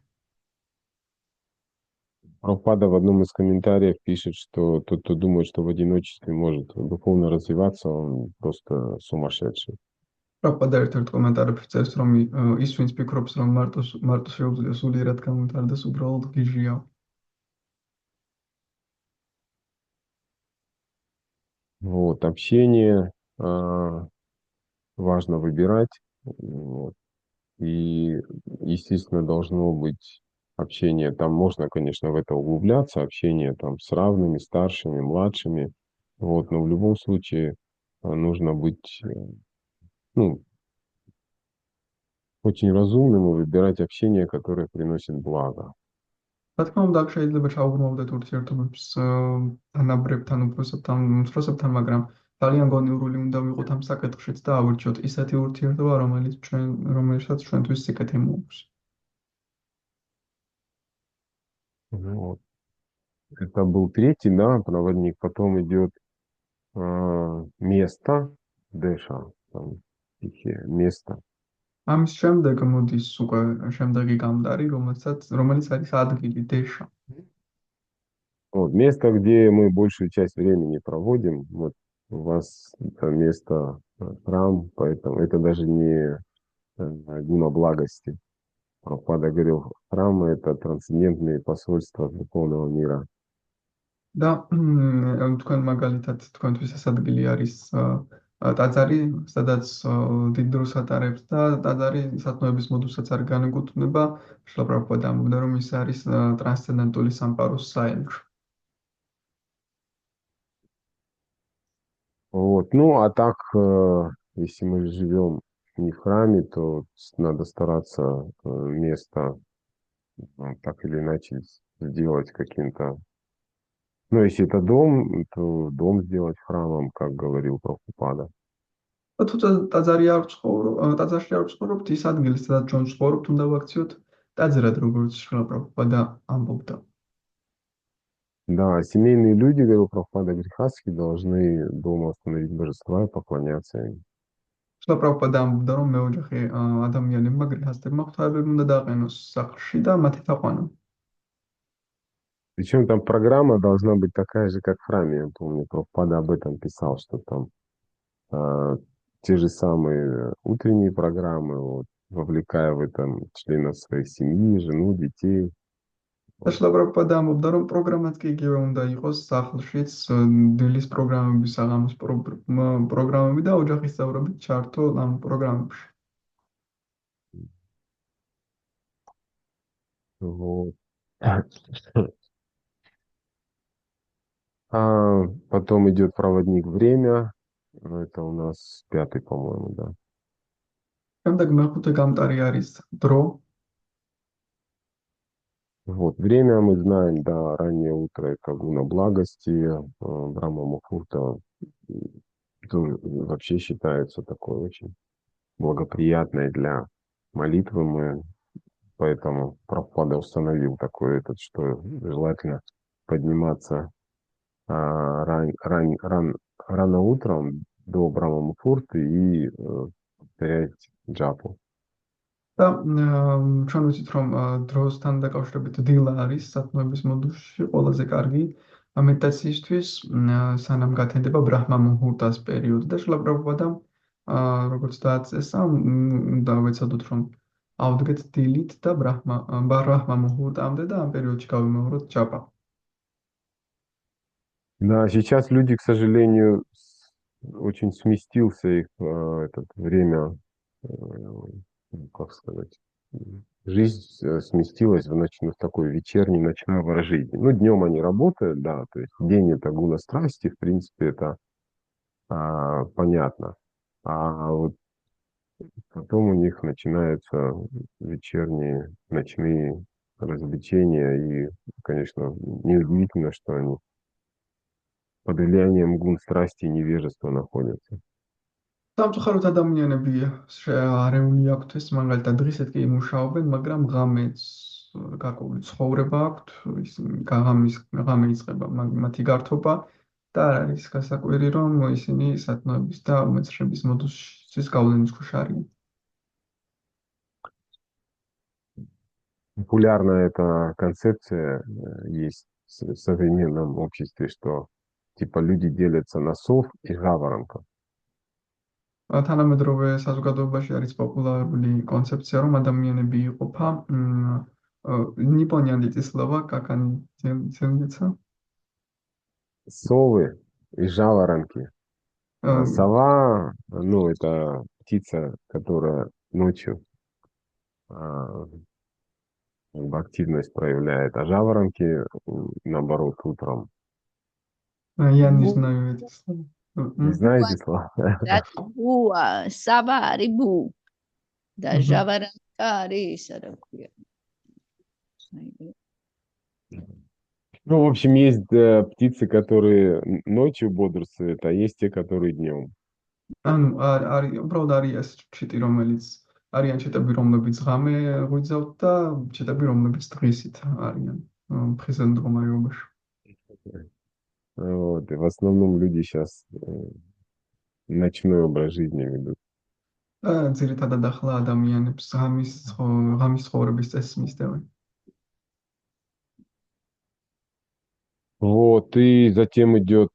Прабхупада в одном из комментариев пишет, что тот, кто думает, что в одиночестве может духовно развиваться, он просто сумасшедший. პრაბჰუპადა ერთ-ერთ კომენტარებში წერს, რომ ის ვინც ფიქრობს, რომ მარტო შეუძლია სულიერად გამვითარდეს, უბრალოდ გიჟია. Вот, общение важно выбирать. Вот. И, естественно, должно быть общение. Там можно, конечно, в это углубляться, общение там с равными, старшими, младшими. Вот, но в любом случае нужно быть, ну, очень разумным и выбирать общение, которое приносит благо. რა თქმა უნდა, შეიძლება ჩაუბრუნდეთ ურთიერთობებს თანაბრებთან, უფროსებთან, მაგრამ ძალიან გონივრული უნდა ვიყოთ ამ საკითხშიც და ავირჩიოთ ისეთი ურთიერთობა, რომელსაც ჩვენთვის სიკეთე მოაქვს. Вот. Это был третий, да, проводник. Потом идет место, Дэша, там, стихия, место. ამის შემდეგ მოდის უკვე შემდეგი გამტარი, რომელიც არის ადგილი, დეშა. Вот, место, где мы большую часть времени проводим. Вот у вас это место, храм, поэтому это даже не гуна благости. Прабхупада говорил, храмы — это трансцендентные посольства духовного мира. და თქვენ მაგალითად თქვენთვის ეს ადგილი არის ტაძარი, სადაც დიდ დროს ატარებს და ტაძარი სათნოების მოდულსაც არ განეკუთვნება. შილა პრაბჰუპადა ამბობდა, რომ ის არის ტრანსცენდენტული სამყაროს საელჩო. Вот. Ну, а так, если мы живем не в храме, то надо стараться место так или иначе сделать каким-то. Ну, если это дом, то дом сделать храмом, как говорил Прабхупада. თუ ტაძარში არ ვცხოვრობთ, ის ადგილი, სადაც ჩვენ ვცხოვრობთ, უნდა ვაქციოთ ტაძრად, როგორც შილა პრაბჰუპადა ამბობდა. Да, семейные люди, говорил Прабхупада, грехастхи, должны дома установить божества и поклоняться им. შილა პრაბჰუპადა ამბობდა, რომ მეოჯახე ადამიანებმა გრეჰასთებმა ღვთაებები უნდა დააყენოს სახლში და მათი თაყვანო. Причем там программа должна быть такая же, как в храме. Я помню, Прабхупада об этом писал, что там те же самые утренние программы, вот, вовлекая в этом членов своей семьи, жену, детей. და შილა პრაბჰუპადა ამბობდა, რომ პროგრამაც კი იგივე უნდა იყოს სახლშიც, დილის პროგრამები, საღამოს პროგრამები და ოჯახის წევრებით ჩართო ამ პროგრამებში. Вот. Потом идет проводник время. Это у нас 5-й, по-моему, да. შემდეგ მეხუთე გამტარი არის დრო. Вот. Время мы знаем, да, раннее утро — это гуна благости. Брахма Мухурта тоже вообще считается такой очень благоприятной для молитвы. Поэтому Прабхупада установил такой что желательно подниматься рано утром до Брахма Мухурты и повторять джапу. და ჩვენ ვიცით, რომ დროსთან დაკავშირებით დილა არის სათნოების მოდულში ყველაზე კარგი მედიტაციისთვის, სანამ გათენდება ბრაჰმა მუჰურტას პერიოდი და შილა პრაბჰუპადამ როგორც დააწესა, უნდა ვეცადოთ, რომ ავდგეთ დილით და ბრაჰმა მუჰურტამდე და ამ პერიოდში გავიმეოროთ ჯაპა. Да, сейчас люди, к сожалению, очень сместился их это время, как сказать, жизнь сместилась в такой вечерний, ночной образ жизни. Ну, днем они работают, да, то есть день — это гуна страсти, в принципе, это понятно. А вот потом у них начинаются вечерние, ночные развлечения, и, конечно, неудивительно, что они под влиянием гун страсти и невежества находятся. სამწუხაროდ ადამიანები არეული აქვთ ეს, მაგალითად დღისით კი იმუშაობენ, მაგრამ ღამეც გარკვეული ცხოვრება აქვთ, ღამე იწყება მათი გართობა და არ არის გასაკვირი, რომ ისინი სათნოების და უმეცრების მოდულშიც გავლენის ქვეშ არიან. Популярная эта концепция есть в современном обществе, что типа люди делятся на сов и жаворонков. თანამედროვე საზოგადოებაში არის პოპულარული კონცეფცია, რომ ადამიანები იყოფა непонятное слово, как они делятся. Совы и жаворонки. Сова, ну, это птица, которая ночью активность проявляет, а жаворонки, наоборот, утром. Я не знаю это слово. Не знаете слова? Буа, сава, рибу. Да, жаворонка, риса, ракуя. Ну, в общем, есть птицы, которые ночью бодрствуют, а есть те, которые днем. ანუ უბრალოდ არის ეს ჩიტი, რომელიც არიან ჩიტები, რომლებიც ღამე ღვიძავთ და ჩიტები, რომლებიც დღისით არიან. დღესდღეობ მდგომარეობაში. Вот, и в основном люди сейчас ночной образ жизни ведут. ძირითადად ახლა ადამიანებს ღამის ცხოვრების წესს მისდევენ. Вот, и затем идет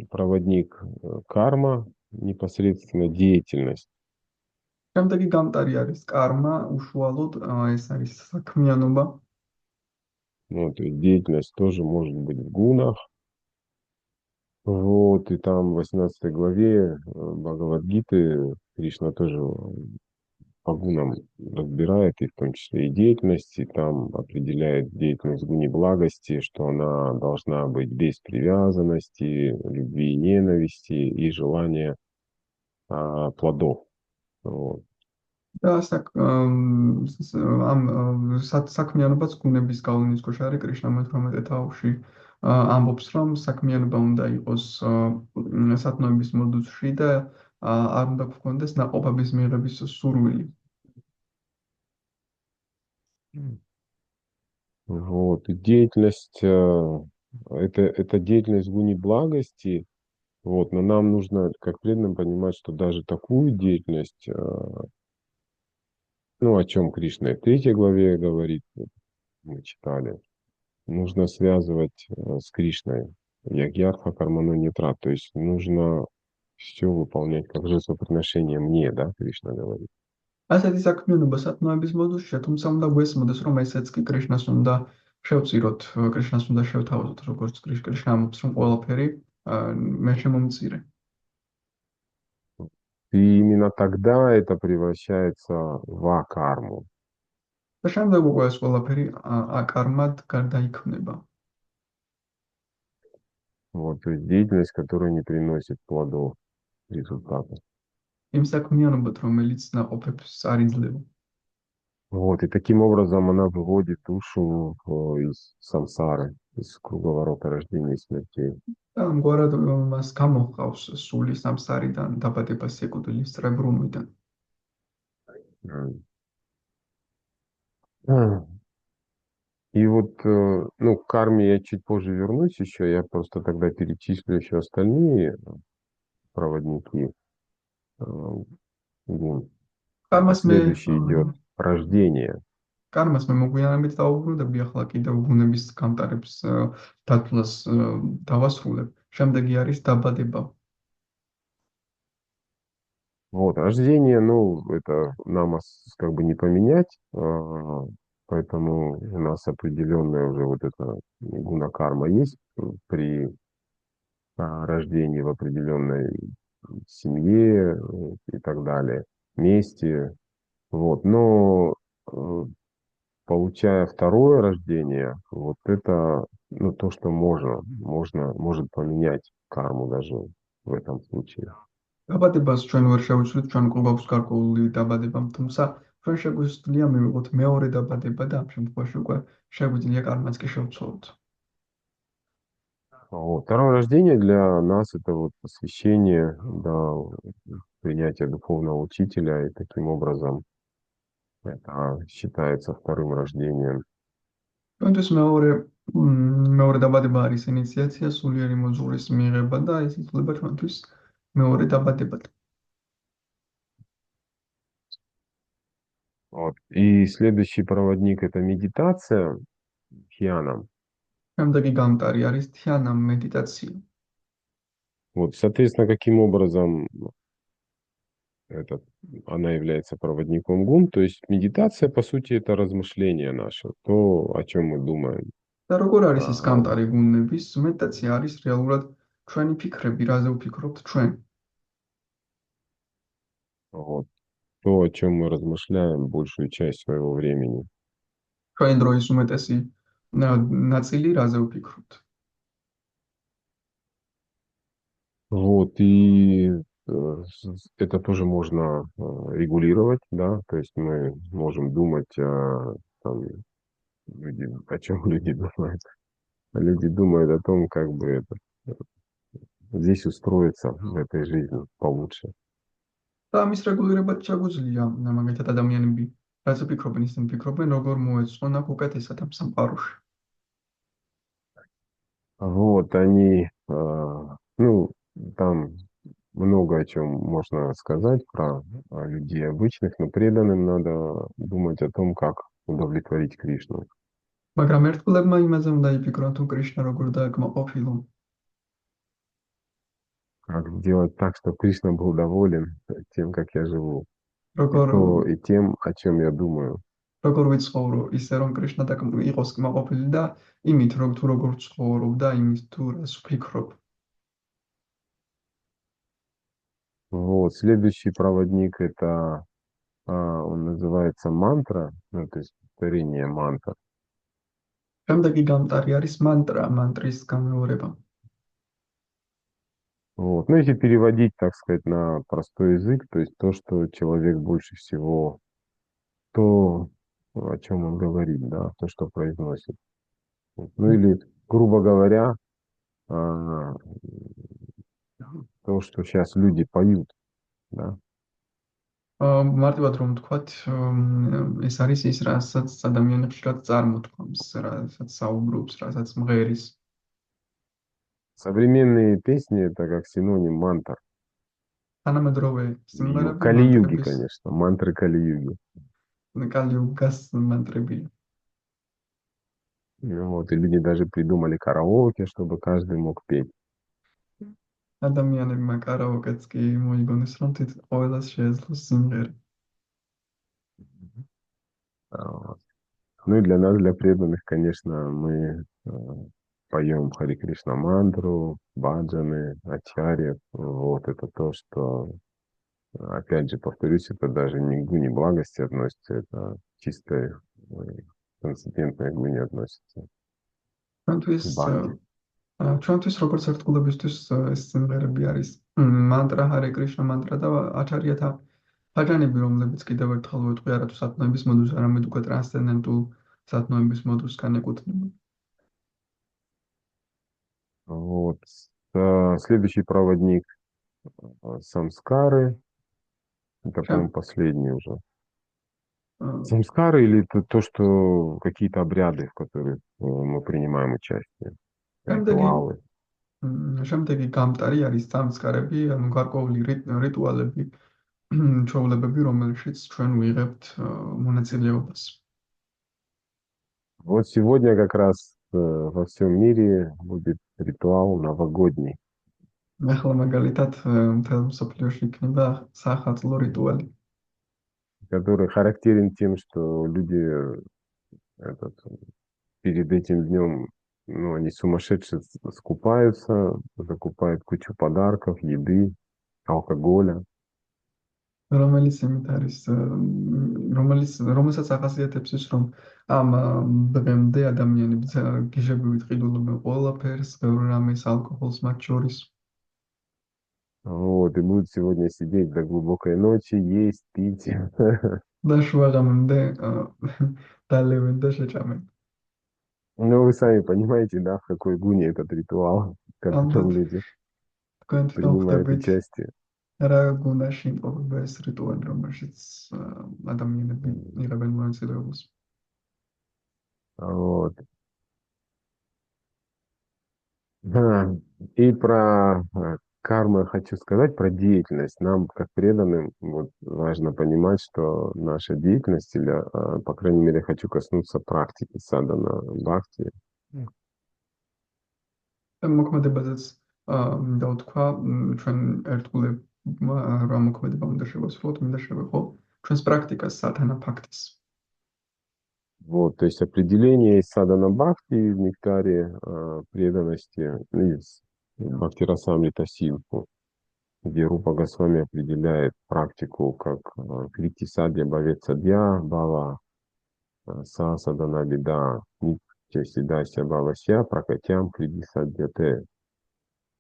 проводник карма, непосредственно деятельность. შემდეგი გამტარი არის კარმა, უშუალოდ ეს არის საქმიანობა. Вот, то есть деятельность тоже может быть в гунах. Вот, и там в 18 главе Бхагавад-гиты Кришна тоже по гунам разбирает, и в том числе и деятельность, и там определяет деятельность гуни благости, что она должна быть без привязанности, любви и ненависти и желания плодов. Вот. და საქმიანობაც გუნების გავლენის ქვეშ არის. კრიშნა მე-18 თაობაში ამბობს, რომ საქმიანობა უნდა იყოს სათნოების მოდუცში და არ უნდა გქონდეს ნაყოფების მიღების სურვილი. Вот, и деятельность, это деятельность гуни благости, вот, но нам нужно, как преданным, понимать, что даже такую деятельность, ну, о чем Кришна и в 3 главе говорит, мы читали, нужно связывать с Кришной, ягьярха кармано нитра, то есть нужно все выполнять как жертвоприношение мне, да, Кришна говорит. ასეთი საქმიანობა სათნოების მოდუცშია, თუმცა უნდა გვესმოდეს, რომ ესეც კი კრიშნას უნდა შევწიროთ, კრიშნას უნდა შევთავაზოთ, როგორც კრიშნა ამბობს, რომ ყველაფერი მე შემომწირე. И именно тогда это превращается в акарму. და შემდეგ უკვე ეს ყველაფერი აკარმად გარდაიქმნება. Вот, то есть деятельность, которая не приносит плодов, результатов. იმ საქმიანობად, რომელიც ნაყოფებს არ იძლევა. Вот, и таким образом она выводит душу из самсары, из круговорота рождения и смертей. და ამგვარად მას გამოჰყავს სული სამსარიდან, დაბადებას ეკუთვნის წრებრუნვიდან. И вот, ну, к карме я чуть позже вернусь еще, я просто тогда перечислю еще остальные проводники. Гун. Следующий идет рождение. Кармас მე მოგვიანებით დავუბრუნდები ახლა კიდევ გუნების გამტარებს დათვლას დავასრულებ. შემდეგი არის დაბადება. Вот, рождение, ну, это нам как бы не поменять, поэтому у нас определенная уже вот эта гуна-карма есть при рождении в определенной семье и так далее, месте. Вот, но получая второе рождение, вот это, ну, то, что может поменять карму даже в этом случае. დაბადებას ჩვენ ვერ შევიცვლით, ჩვენ გვაქვს გარკვეული დაბადება, თუმცა ჩვენ შეგვიძლია მივიღოთ მეორე დაბადება და ამ შემთხვევაში უკვე შეგვიძლია кармаც კი შევცვალოთ. Вот. Второе рождение для нас это вот посвящение, да, принятие духовного учителя, и таким образом это считается вторым рождением. ჩვენთვის მეორე დაბადება არის ინიციაცია, სულიერი მოძღვრის მიღება და ეს ითვლება ჩვენთვის მეორე დაბადებად. Вот. И следующий проводник это медитация, дхьяна. Შემდეგი გამტარი არის ධიანა, медитация. Вот, соответственно, каким образом она является проводником гун, то есть медитация, по сути, это размышление наше, то, о чем мы думаем. და როგორ არის ეს გამტარი გუნების? медитация არის რეალურად ჩვენი ფიქრები, რაზე ვფიქრობთ ჩვენ. Вот. То, о чем мы размышляем большую часть своего времени. ჩვენი დროის უმეტესი ნაწილი რაზე ვფიქრობთ. Вот, и это тоже можно регулировать, да, то есть мы можем думать, там, о чем люди думают. Люди думают о том, как бы здесь устроиться в этой жизни получше. და ამის რეგულირებაც შეგვიძლია, მაგალითად ადამიანები რაც ფიქრობენ, ისინი ფიქრობენ, როგორ მოეწყონ აქ უკეთესად ამ სამყაროში. Вот они, ну, там много о чем можно сказать про людей обычных, но преданным надо думать о том, как удовлетворить Кришну. მაგრამ ერთგულებმა იმაზე უნდა იფიქრონ, თუ კრიშნა როგორ დააკმაყოფილო, Как сделать так, чтобы Кришна был доволен тем, как я живу, როგორ и тем, о чем я думаю. როგორ ვიცხოვრო ისე, რომ კრიშნა იყოს კმაყოფილი და იმით, რომ თუ როგორ ცხოვრობ და იმით, თუ რას ვფიქრობ. Вот, следующий проводник это, он называется мантра, ну, то есть повторение мантр. შემდეგი გამტარი არის мантра, мантრის გამეორება. Вот. Ну, если переводить, так сказать, на простой язык, то есть то, что человек больше всего, то, о чем он говорит, да, то, что произносит. Вот. Ну, или, грубо говоря, то, что сейчас люди поют, да. მარტივად რომ ვთქვათ, ეს არის ის, რასაც ადამიანი ხშირად წარმოთქვამს, რასაც საუბრობს, რასაც მღერის. Современные песни это как синоним мантр. თანამედროვე სიმღერები Кали-юги, мантрების, конечно, мантры Кали-юги. კალიუგას мантрებია. Ну, вот, и люди даже придумали караоке, чтобы каждый мог петь. ადამიანებმა კარაოკეც კი მოიგონეს, რომ ყველას შეეძლოს სიმღერა. Вот. Ну и для нас, для преданных, конечно, мы поем Хари Кришна мантру, баджаны, ачарья. Вот это то, что, опять же, повторюсь, это даже не к гуне благости относится, это чистой трансцендентной гуне относится. ჩვენთვის Бхакти. ჩვენთვის როგორც ერთგულებისთვის ეს სიმღერები არის мантрა, ჰარე კრიშნა мантрა და აჩარიათა ბაჯანები, რომლებიც კიდევ ერთხელ ვეთქვი, არათუ სათნოების მოდულს, არამედ უკვე ტრანსცენდენტულ სათნოების მოდულსგან ეკუთვნება. Вот. Следующий проводник самскары. Это, по-моему, последний уже. Самскары или это то, что какие-то обряды, в которых мы принимаем участие. Ритуалы. შემდეგი გამტარი არის სამსკარები, ანუ გარკვეული რიტუალები, ჩვეულებები, რომელშიც ჩვენ ვიღებთ მონაწილეობას. Вот сегодня как раз во всем мире будет ритуал новогодний. ახლა მაგალითად მთელ მსოფლიოში იქნება სახალხო რიტუალი, который характерен тем, что люди перед этим днем, ну, они сумасшедшие скупаются, закупают кучу подарков, еды, алкоголя. რომელიც იმით არის, რომელსაც ახასიათებს ის, რომ ამ დღემდე ადამიანები გიჟებივით ყიდულობენ ყველაფერს, ბევრ რამეს, ალკოჰოლს მათ შორის. Вот, и будут сегодня сидеть до глубокой ночи, есть, пить. და შუაღამემდე დალევენ და შეჭამენ. Ну, вы сами понимаете, да, в какой гуне этот ритуал, в котором люди თქვენ თვითონ принимают ხვდებით участие. რა გუნაში იმყოფება ეს რიტუალი, რომელშიც ადამიანები იღებენ მონაწილეობას. Вот. И про карму я хочу сказать, про деятельность. Нам, как преданным, вот, важно понимать, что наша деятельность, или, по крайней мере, хочу коснуться практики садана бхакти. მოქმედებაზეც მინდა ვთქვა, ჩვენ ერთგულებმა რა მოქმედება უნდა შევასრულოთ, მინდა შევეხო ჩვენს პრაქტიკას სათანა бхактის. Вот, то есть определение из садана бхакти в нектаре преданности, из Бхакти-расамрита синху, где Рупа Госвами определяет практику как крити садья бхавет садья бхава са садана бида нитья сидася бхавася пракатям криди садьяте.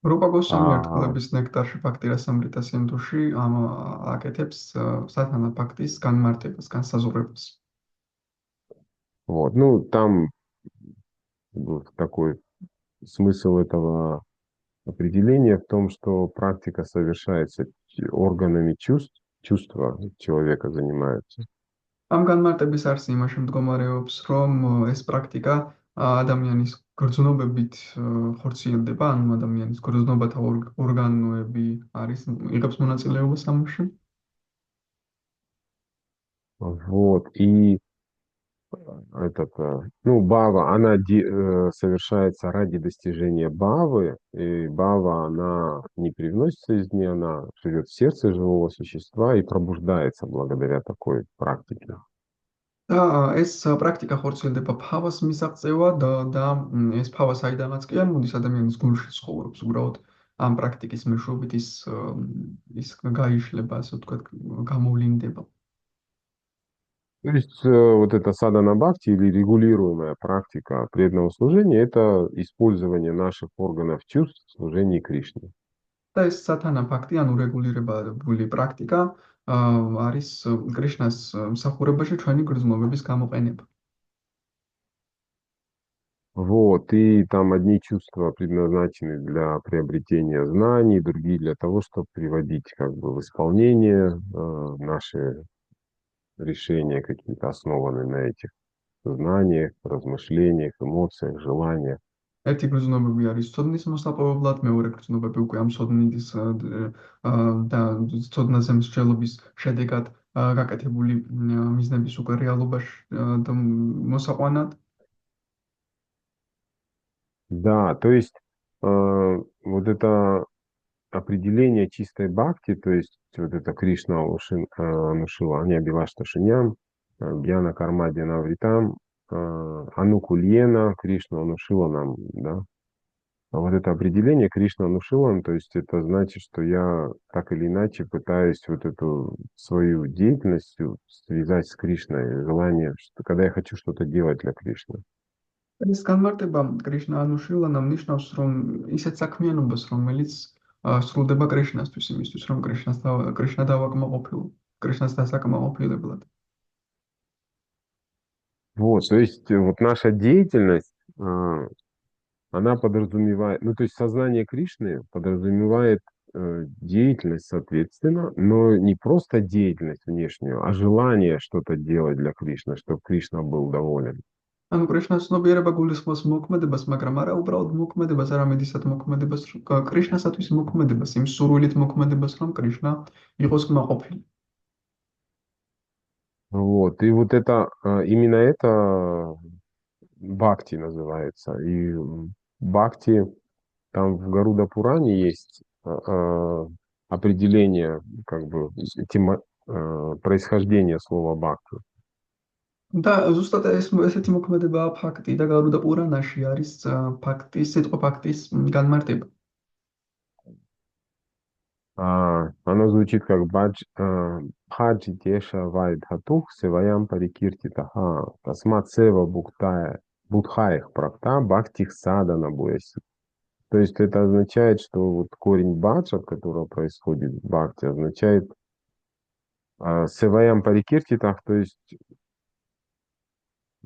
რუპა გოსვამი ერთგულების ნექტარში ბhakti-rasamrita sindhuში აკეთებს სათანა бхактის განმარტებას, განსაზღვრებას. Вот, ну, там такой смысл этого определения в том, что практика совершается органами чувств, чувства человека занимаются. ამ განმარტების არსი იმაში მდგომარეობს, რომ ეს პრაქტიკა ადამიანის გრძნობებით ხორციელდება, ანუ ადამიანის გრძნობათა ორგანოები იღებს მონაწილეობას ამაში. Вот, и ну, бава, она совершается ради достижения бавы, и бава, она не привносится извне, она живет в сердце живого существа и пробуждается благодаря такой практике. და ეს პრაქტიკა ხორციელდება ფავას მისაღწევად და ეს ფავა საიდანაც კი არ მოდის ადამიანის გულში ცხოვრობს უბრალოდ ამ პრაქტიკის მეშვეობით ის გაიშლება, ასე ვთქვათ, გამოვლინდება. То есть вот эта садана бхакти или регулируемая практика преданного служения — это использование наших органов чувств в служении Кришне. და ეს სათანა ფაქტი, ანუ რეგულირებული პრაქტიკა არის კრიშნას მსახურებაში ჩვენი გრძნობების გამოყენება. Вот, и там одни чувства предназначены для приобретения знаний, другие для того, чтобы приводить как бы в исполнение наши решения какие-то основаны на этих знаниях, размышлениях, эмоциях, желаниях. ერთი გრძნობები არის ცოდნის მოსაპოვებლად, მეორე გრძნობები უკვე ამ ცოდნის და ცოდნაზე მსჯელობის შედეგად გაკეთებული მიზნების უკვე რეალობაში მოსაყვანად. Да, то есть вот это определение чистой бхакти, то есть вот это Кришна Анушила, Аня Билашта Шиньям, Гьяна Кармадьяна Вритам, Анукульена, Кришна Анушила нам, да. А вот это определение Кришна Анушилам, то есть это значит, что я так или иначе пытаюсь вот эту свою деятельность связать с Кришной, желание, что когда я хочу что-то делать для Кришны. ეს განმარტება კრიშნა ანუშილანამ ნიშნავს, რომ ისეთ საქმიანობას, რომელიც სრულდება კრიშნასთვის, იმისთვის, რომ კრიშნა კრიშნას დასაკმაყოფილებლად. Вот, то есть вот наша деятельность, она подразумевает, ну то есть сознание Кришны подразумевает деятельность, соответственно, но не просто деятельность внешнюю, а желание что-то делать для Кришны, чтобы Кришна был доволен. ანუ კრიშნას ცნობიერება გულისხმობს მოქმედებას, მაგრამ არა უბრალოდ მოქმედებას, არამედ ისეთ მოქმედებას, კრიშნასათვის მოქმედებას, იმ სურვილით მოქმედებას, რომ კრიშნა იყოს კმაყოფილი. Вот, и вот это, именно это бхакти называется. И бхакти, там в Гаруда Пуране есть определение, как бы, происхождения слова бхакти. და ზუსტად ესეთი მოქმედებაა ფაქტი და გარუდა პურანაში არის სიტყვა ფაქტის განმარტება. Оно звучит как бхаджи теша вайдхатух севаям парикирти таха тасмат сева будхаих практа бхактих садана буяси. То есть это означает, что вот корень баджа, от которого происходит бхакти, означает севаям парикиртитах, то есть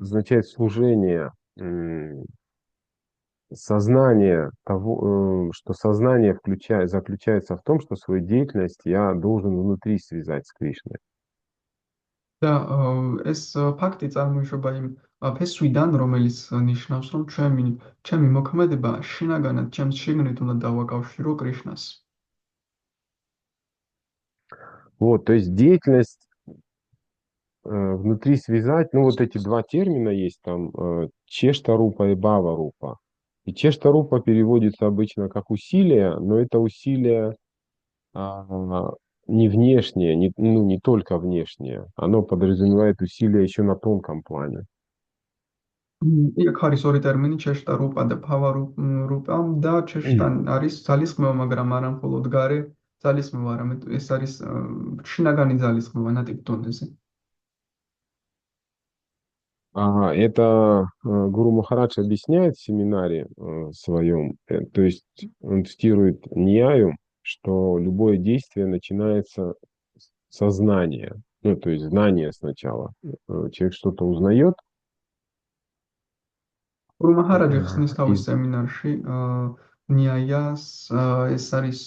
означает служение, сознание того, что сознание заключается в том, что свою деятельность я должен внутри связать с Кришной. და ეს ფაქტი წარმოიშობა იმ ფესვიდან, რომელიც ნიშნავს, რომ ჩემი მოქმედება შინაგანად ჩემს შიგნით უნდა დავაკავშირო კრიშნას. Вот, то есть деятельность внутри связать, ну вот эти два термина есть там, чешта-рупа и бава-рупа. И чешта-рупа переводится обычно как усилие, но это усилие не внешнее, не только внешнее. Оно подразумевает усилия еще на тонком плане. იქ არის ორი ტერმინი, ჩეშტა რუპა და ფავა რუპა და ჩეშტან არის ძალისხმევა, მაგრამ არა მხოლოდ გარე ძალისხმევა, არამედ ეს არის შინაგანი ძალისხმევა ნატიფ დონეზე. Это Гуру Махарадж объясняет в семинаре своем, то есть он цитирует Ньяю, что любое действие начинается с сознания, ну то есть знание сначала. Человек что-то узнает. Гуру Махараджი ხსნის თავის სემინარში ნიაიას ეს არის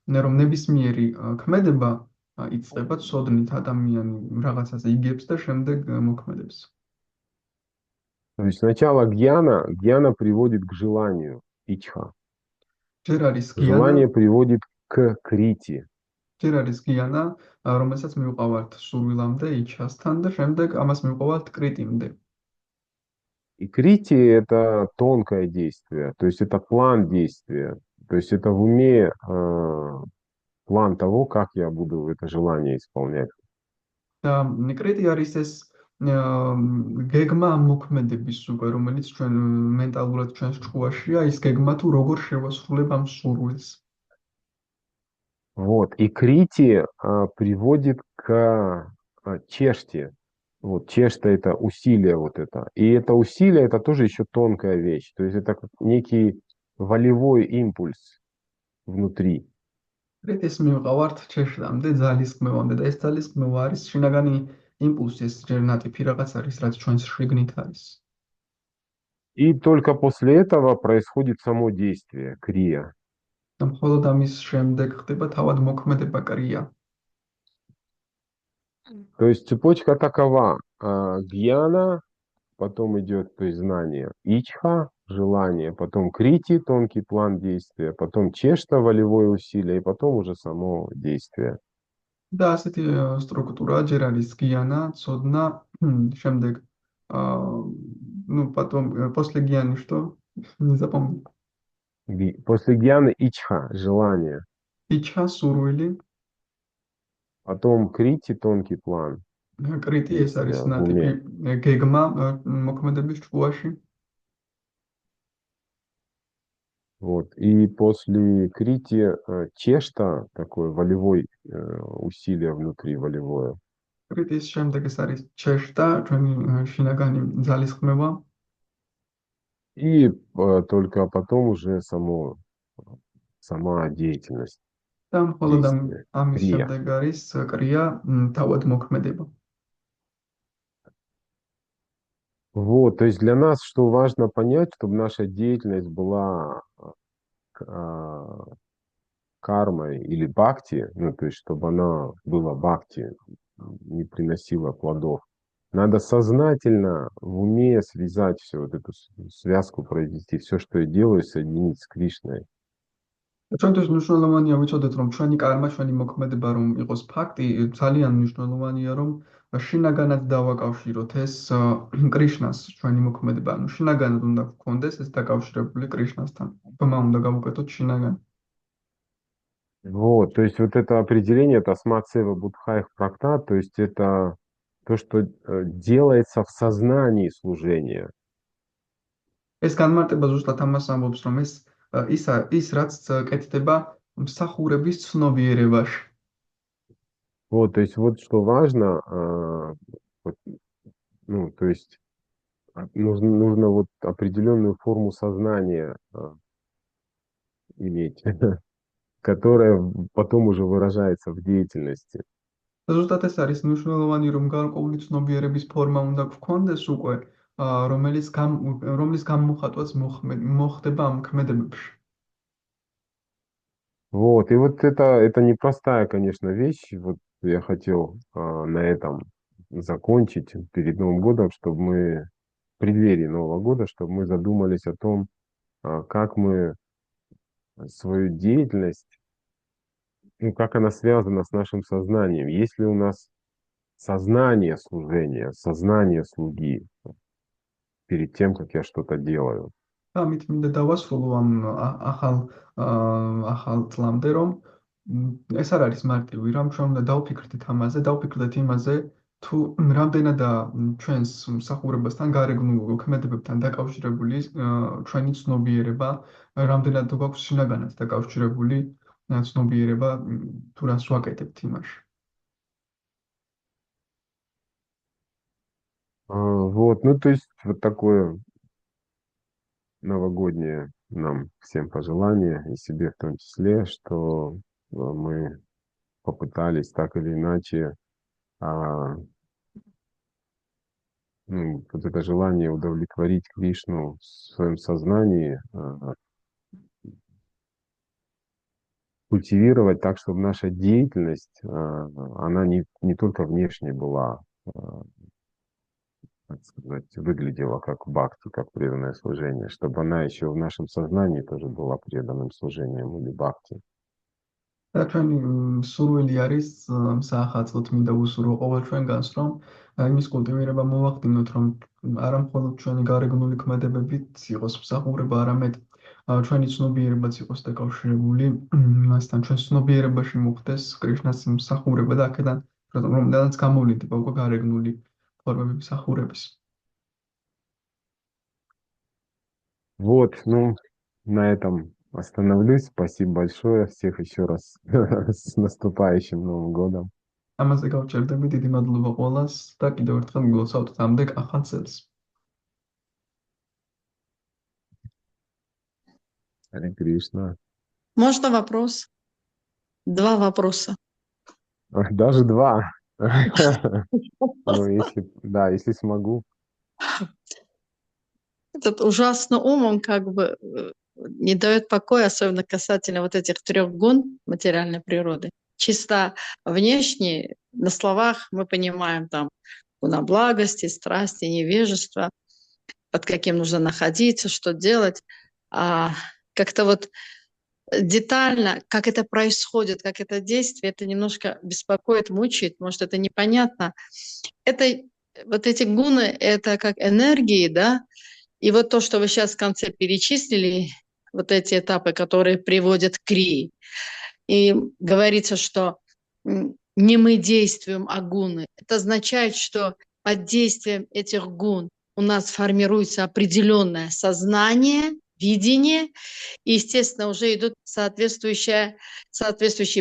რომ ნებისმიერი ქმედება იწყება ცოდნით ადამიანი რაღაცაზე იგებს და შემდეგ მოქმედებს. То есть сначала гьяна приводит к желанию, ичха. ჯერ არის გიანა, Желание приводит к крити. ჯერ არის გიანა, რომელსაც მივყავართ სურვილამდე, იჩასთან და შემდეგ ამას მივყავართ კრიტიმდე. И крити это тонкое действие, то есть это план действия, то есть это в уме план того, как я буду это желание исполнять. და კრიტი არის ეს გეგმა ამ მოქმედების უკვე, რომელიც ჩვენ მენტალურად ჩვენს ჭკუაშია, ის гегма თუ როგორ შევასრულებ ამ სურვილს. Вот, и крити приводит к чеште. Вот, чешта это усилие вот это. И это усилие, это тоже еще тонкая вещь. То есть это как некий волевой импульс внутри. კრიტის მივყავართ ჩეშლამდე, ძალისხმევამდე და ეს ძალისხმევა არის შინაგანი იმპულსი, ეს ჯერ ნატიფი რაღაც არის, რაც ჩვენს შიგნით არის. И только после этого происходит само действие, крия. და მხოლოდ ამის შემდეგ ხდება თავად მოქმედება კრია. То есть цепочка такова. Гьяна, потом идет, то есть знание, ичха, желание, потом крити, тонкий план действия, потом чешта, волевое усилие, и потом уже само действие. და ასეთი სტრუქტურა ჯერ არის გიანა, ცოდნა, შემდეგ потом после гьяны что? Не запомнил. После гьяны ичха, желание, იჩა სურვილი, потом крити, тонкий план. კრიტი ეს არის действия в ნატიფი уме. გეგმა მოქმედების ჭკუაში. Вот. И после крити чешта, такое волевой усилие внутри, волевое. კრიტის შემდეგ ეს არის ჩეშტა, ჩვენი შინაგანი ძალისხმევა. И только потом уже сама деятельность, და მხოლოდ действие, ამის крия. შემდეგ არის კრია, თავად моქმеდება. Вот, то есть для нас что важно понять, чтобы наша деятельность была кармой или бхакти, ну, то есть чтобы она была бхакти, не приносила плодов. Надо сознательно в уме связать все, вот эту связку произвести, все, что я делаю, соединить с Кришной. ჩვენთვის მნიშვნელოვანია ვიცოდეთ, რომ ჩვენი კარმა, ჩვენი მოქმედება რომ იყოს ფაქტი, ძალიან მნიშვნელოვანია, რომ შინაგანად დავაკავშიროთ ეს კრიშნას, ჩვენი მოქმედება. ანუ შინაგანად უნდა გქონდეს ეს დაკავშირებული კრიშნასთან. ბმა უნდა გავუკეთოთ შინაგან. Вот, то есть вот это определение, это Асмат-Сева Будхаих Практат, то есть это то, что делается в сознании служения. ეს განმარტება ზუსტად ამას ამბობს, რომ ის რაც კეთდება მსახურების ცნობიერებაში. Вот, то есть вот что важно, ну, то есть нужно вот определенную форму сознания иметь, которая потом уже выражается в деятельности. ზუსტად ეს არის მნიშვნელოვანი, რომ გარკვეული ცნობიერების ფორმა უნდა გქონდეს უკვე, რომლის გამოხატვაც მოხდება ამ ქმედებებში. Вот, и вот это непростая, конечно, вещь. Вот я хотел на этом закончить перед Новым годом, чтобы мы в преддверии Нового года, чтобы мы задумались о том, как мы свою деятельность, ну, как она связана с нашим сознанием. Есть ли у нас сознание служения, сознание слуги перед тем, как я что-то делаю. ამით მინდა დავასრულო ამ ახალ წლამდე, რომ ეს არ არის მარტივი, რომ ჩვენ უნდა დავფიქრდეთ ამაზე, დავფიქრდეთ იმაზე, თუ რამდენადაა ჩვენს მსახურებასთან გარეგნულ ქმედებებთან დაკავშირებული ჩვენი ცნობიერება, რამდენად გვაქვს შინაგანად დაკავშირებული ცნობიერება, თუ რას ვაკეთებთ იმაში. Вот, ну то есть вот такое новогоднее нам всем пожелание, и себе в том числе, что мы попытались так или иначе вот это желание удовлетворить Кришну в своем сознании культивировать так, чтобы наша деятельность, она не только внешне была, так сказать, выглядела как бхакти, как преданное служение, чтобы она еще в нашем сознании тоже была преданным служением или бхакти. და ჩვენი სურვილი არის საახალწლოდ მინდა ვუსურვო ყოველ ჩვენგანს, რომ იმის კულტივირება მოვახდინოთ, რომ არა მხოლოდ ჩვენი გარეგნული ქმედებებით იყოს მსახურება, არამედ ჩვენი ცნობიერებაც იყოს დაკავშირებული მასთან, ჩვენ ცნობიერებაში მოხდეს კრიშნას მსახურება და აქედან რომელდანაც გამოვლინდება უკვე გარეგნული ფორმები მსახურების. Вот, ну, на этом остановлюсь. Спасибо большое. Всех еще раз с наступающим Новым годом. ამაზე გავჩერდები, დიდი მადლობა ყველას და კიდევ ერთხელ მიგლოცავთ ამდეგ ახალ წელს. Харе Кришна. Можно вопрос? Два вопроса. Даже два. Ну, если смогу. Этот ужасный ум, он как бы не дает покоя, особенно касательно вот этих 3 гун материальной природы. Чисто внешне, на словах мы понимаем там гуна благости, страсти, невежества, под каким нужно находиться, что делать. А как-то вот детально, как это происходит, как это действие, это немножко беспокоит, мучает, может, это непонятно. Это, вот эти гуны, это как энергии, да, и вот то, что вы сейчас в конце перечислили, вот эти этапы, которые приводят к крии, и говорится, что не мы действуем, а гуны. Это означает, что под действием этих гун у нас формируется определенное сознание, видение, и, естественно, уже идут соответствующие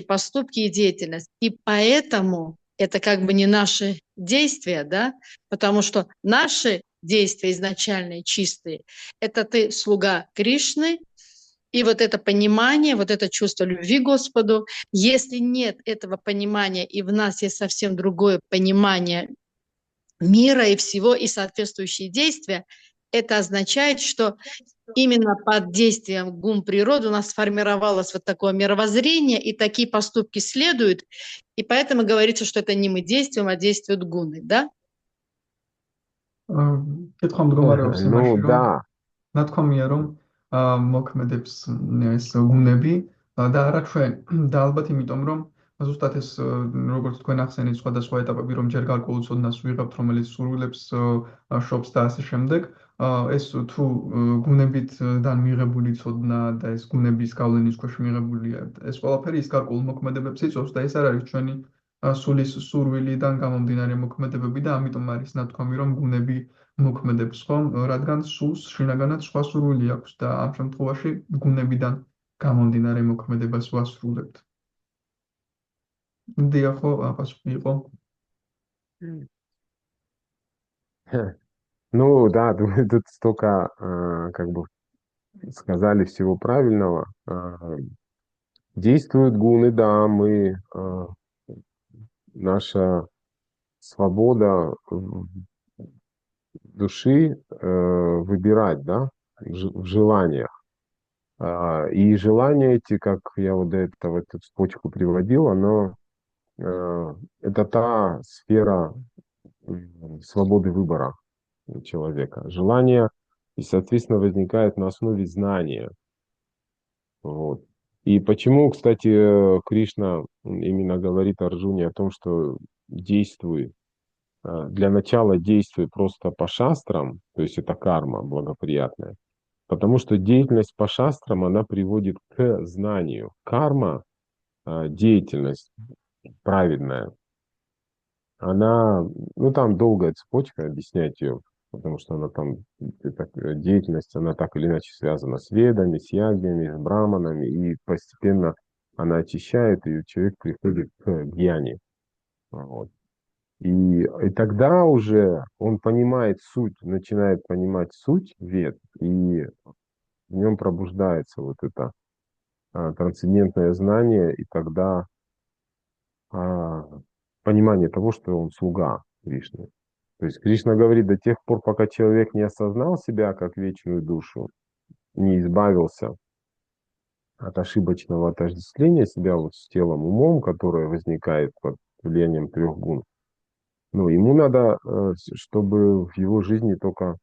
поступки и деятельность. И поэтому это как бы не наши действия, да, потому что наши действия изначальные, чистые, это ты слуга Кришны, и вот это понимание, вот это чувство любви к Господу, если нет этого понимания, и в нас есть совсем другое понимание мира и всего, и соответствующие действия, это означает, что именно под действием гун природы у нас сформировалось вот такое мировоззрение, и такие поступки следуют, и поэтому говорится, что это не мы действуем, а действуют гуны, да? კითხვა მდგომარეობს Ну, იმაში, რომ да. ნათქვამია, რომ მოქმედებს ეს გუნები და არა ჩვენ და ალბათ იმიტომ, რომ ზუსტად ეს როგორც თქვენ ახსენეთ სხვადასხვა ეტაპები, რომ ჯერ გარკვეულ ცოდნას ვიღებთ, რომელიც სურვილებს შობს და ასე შემდეგ, ეს თუ გუნებიდან მიღებული ცოდნა და ეს გუნების გავლენის ქვეშ მიღებულია, ეს ყველაფერი ის გარკვეულ მოქმედებებს იწვევს და ეს არ არის ჩვენი სულის სურვილიდან გამომდინარე მოქმედებები და ამიტომ არის ნათქვამი, რომ გუნები მოქმედებს ხომ, რადგან სულს შინაგანად სხვა სურვილი აქვს და ამ შემთხვევაში გუნებიდან გამომდინარე მოქმედებას ვასრულებთ. დიახო, პასუხი იყო. Ну, да, тут столько, как бы, сказали всего правильного. Действуют гуны, да, наша свобода души выбирать, да, в желаниях. И желания эти, как я вот до этого эту цепочку приводил, это та сфера свободы выбора человека. Желание, и, соответственно, возникает на основе знания. Вот. И почему, кстати, Кришна именно говорит Арджуне о том, что действуй, для начала действуй просто по шастрам, то есть это карма благоприятная, потому что деятельность по шастрам, она приводит к знанию. Карма, деятельность праведная, она, ну там долгая цепочка, объяснять ее, потому что она там, деятельность, она так или иначе связана с ведами, с ягьями, с браманами, и постепенно она очищает, и человек приходит к гьяне. Вот. И тогда уже он понимает суть, начинает понимать суть вед, и в нем пробуждается вот это трансцендентное знание, и тогда понимание того, что он слуга Кришны. То есть Кришна говорит, до тех пор, пока человек не осознал себя как вечную душу, не избавился от ошибочного отождествления себя вот с телом, умом, которое возникает под влиянием 3 гун. Ну, ему надо, чтобы в его жизни только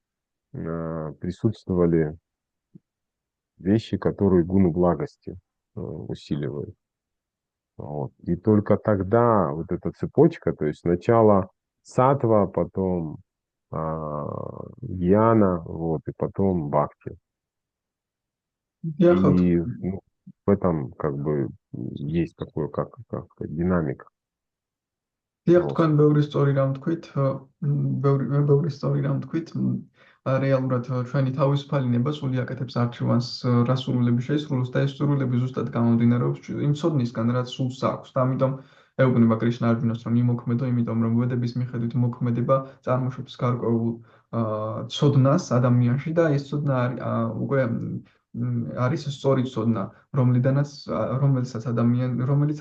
присутствовали вещи, которые гуну благости усиливают. Вот. И только тогда вот эта цепочка, то есть сначала сатва, потом гьяна, вот, и потом бхакти. დიახ, И ну, в этом как бы есть такое, как динамика. დიახ, Вот. თქვენ ბევრი სწორი რამ თქვით, ბევრი სწორი რამ თქვით. რეალურად ჩვენი თავისუფალინება სული აკეთებს არჩევანს, რა სურვილები შეისრულოს და ეს სურვილები ზუსტად გამომდინარეობს იმ ცოდნისგან, რაც სულს აქვს. და ამიტომ ეუბნება კრიშნა არჯუნას, რომ იმოქმედო, იმიტომ რომ ვედების მიხედვით მოქმედება წარმოშობს გარკვეულ ცოდნას ადამიანში და ეს ცოდნა უკვე არის სწორი ცოდნა, რომელიც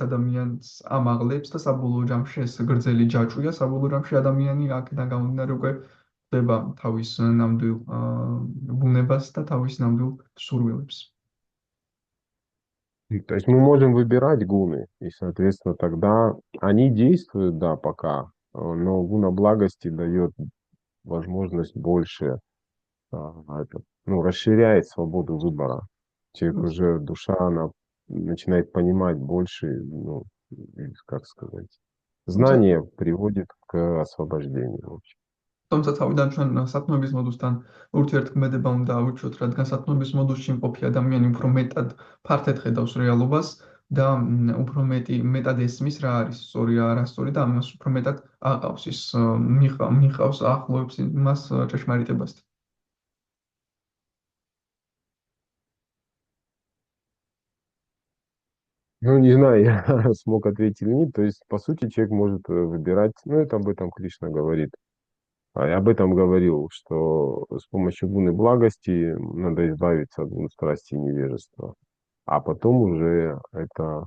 ადამიანს ამაღლებს და საბოლოო ჯამში ეს გრძელი ჯაჭვია, საბოლოო ჯამში ადამიანი აქედან გამომდინარე უკვე ხდება თავის ნამდვილ ბუნებას და თავის ნამდვილ სურვილებს. То есть мы можем выбирать гуны, и, соответственно, тогда они действуют, да, пока, но гуна благости дает возможность больше, расширяет свободу выбора. Человек уже, душа, она начинает понимать больше, как сказать, знание приводит к освобождению. В общем. თუმცა თავიდან ჩვენ სათნოების მოდუსთან ურთიერთქმედება უნდა ავირჩიოთ, რადგან სათნოების მოდუსში მყოფი ადამიანი უფრო მეტად ფართედ ხედავს რეალობას და უფრო მეტად ესმის რა არის სწორი, რა არასწორი და ამას უფრო მეტად აყავს ის მიყავს ახლოებს იმას ჭეშმარიტებასთან. Ну, не знаю, я смог ответить или нет. То есть, по сути, человек может выбирать, это об этом Кришна говорит. Я об этом говорил, что с помощью гуны благости надо избавиться от гун страсти и невежества. А потом уже это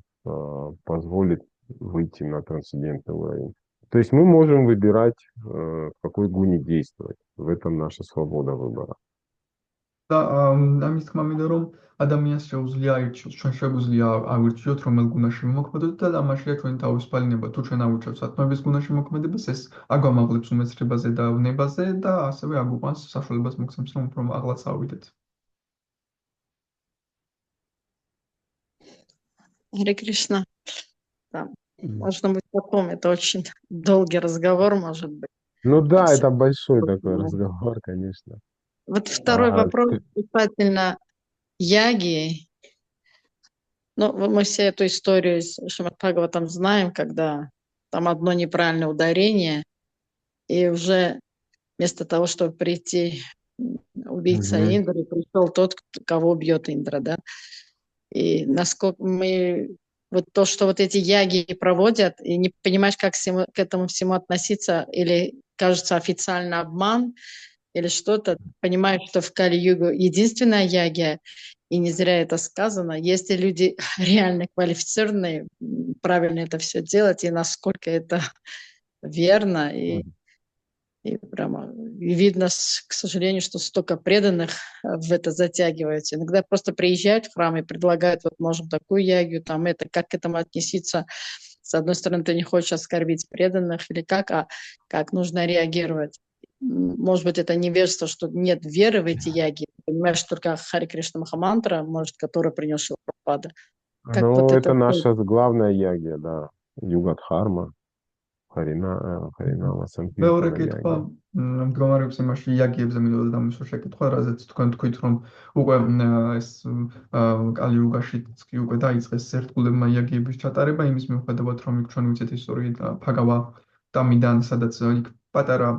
позволит выйти на трансцендентный уровень. То есть мы можем выбирать, в какой гуне действовать. В этом наша свобода выбора. და ამის თქმა მინდა რომ ადამიანს შეუძლია აირჩიოს, ჩვენ შეგვიძლია ავირჩიოთ რომელ გუნაში ვიმოქმედოთ და ამაშია ჩვენი თავისუფალინება. თუ ჩვენ ავირჩევთ სათნოების გუნაში მოქმედებას, ეს აგვამაღლებს უმეცრებაზე და ვნებაზე და ასევე აგვიყვანს საშუალებას მოგცემს რომ უფრო მაღლაც ავიდეთ. Харе Кришна. Да. Можно быть потом, это очень долгий разговор, может быть. Ну да, это большой такой разговор, конечно. Вот второй вопрос касательно яги. Ну, мы все эту историю из Шримад Бхагаватам знаем, когда там одно неправильное ударение, и уже вместо того, чтобы прийти убийца Индры, пришел тот, кого бьет Индра, да. И насколько мы... Вот то, что вот эти яги проводят, и не понимаешь, как к этому всему относиться, или кажется официально обман, или что-то, понимаешь, что в Кали-югу единственная ягия, и не зря это сказано, если люди реально квалифицированные, правильно это все делать, и насколько это верно, и прямо и видно, к сожалению, что столько преданных в это затягивается. Иногда просто приезжают в храм и предлагают, вот можем такую ягию, там это, как к этому относиться. С одной стороны, ты не хочешь оскорбить преданных, или как нужно реагировать. Может быть, это невежество, что нет веры в эти яги. Понимаешь, только Харе Кришна Махамантра, может, который принес Шрила Прабхупада. Ну, вот это наша главная ягия, да, Югадхарма. Харинама Санкиртана. მეორე კითხვა მდგომარეობს იმაში იაგიებზე მინდოდა დამისვა შეკითხვა, რაზეც თქვენ თქვით, რომ უკვე ეს კალი-იუგაშიც კი უკვე დაიწყეს ერთგულებმა იაგიების ჩატარება, იმის მიუხედავად, რომ იქ ჩვენ ვიცით ისტორია ფაგავა დამიდან, სადაც იქ პატარა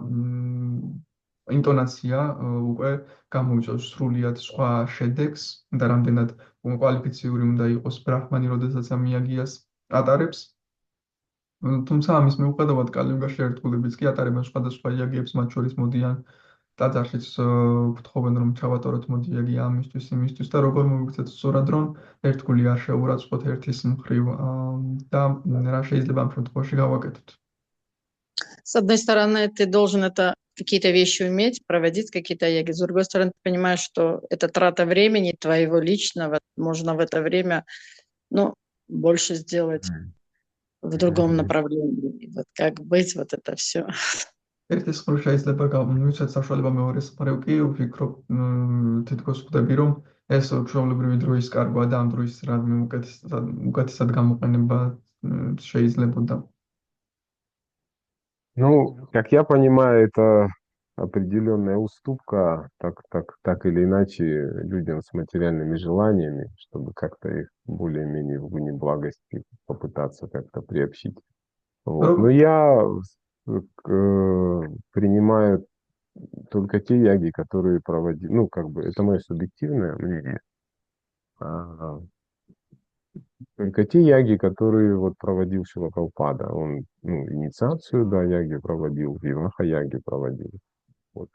ინტონაცია უკვე გამოიწვევს სრულიად სხვა შედეგს და რამდენად კვალიფიციური უნდა იყოს ბრაჰმანი, როდესაც ამ იაგიას ატარებს. თუმცა ამის მიუხედავად კალი-იუგაში ერთგულებიც კი ატარებენ სხვადასხვა იაგიებს, მათ შორის მოდიან ტაძარშიც გთხოვენ რომ ჩავატაროთ მოდი იაგი იმისთვის და როგორ მოვიქცეთ სწორად რომ ერთგული არ შეურაცხყოფთ ერთის მხრივ და რა შეიძლება ამ შემთხვევაში გავაკეთოთ. С одной стороны, ты должен это какие-то вещи уметь, проводить какие-то яги. С другой стороны, ты понимаешь, что это трата времени твоего личного, можно в это время, ну, больше сделать в другом направлении. Вот как быть, вот это все. ერთის მხრივ შეიძლება მივცეთ საშუალება, მეორეს მხრივ კი ვფიქრობ თითქოს ვხვდები, რომ ეს ჩვეულებრივი დროის კარგვა და ამ დროის რამე უკეთესად გამოყენება შეიძლებოდა. Ну, как я понимаю, это определенная уступка, так или иначе, людям с материальными желаниями, чтобы как-то их более-менее в гуне благости попытаться как-то приобщить. Вот. Но я принимаю только те яги, которые проводил, ну, как бы, это мое субъективное мнение. Только те яги, которые вот проводил Шилапрабхупада. Он, ну, инициацию, да, яги проводил, Виваха яги проводил. Вот.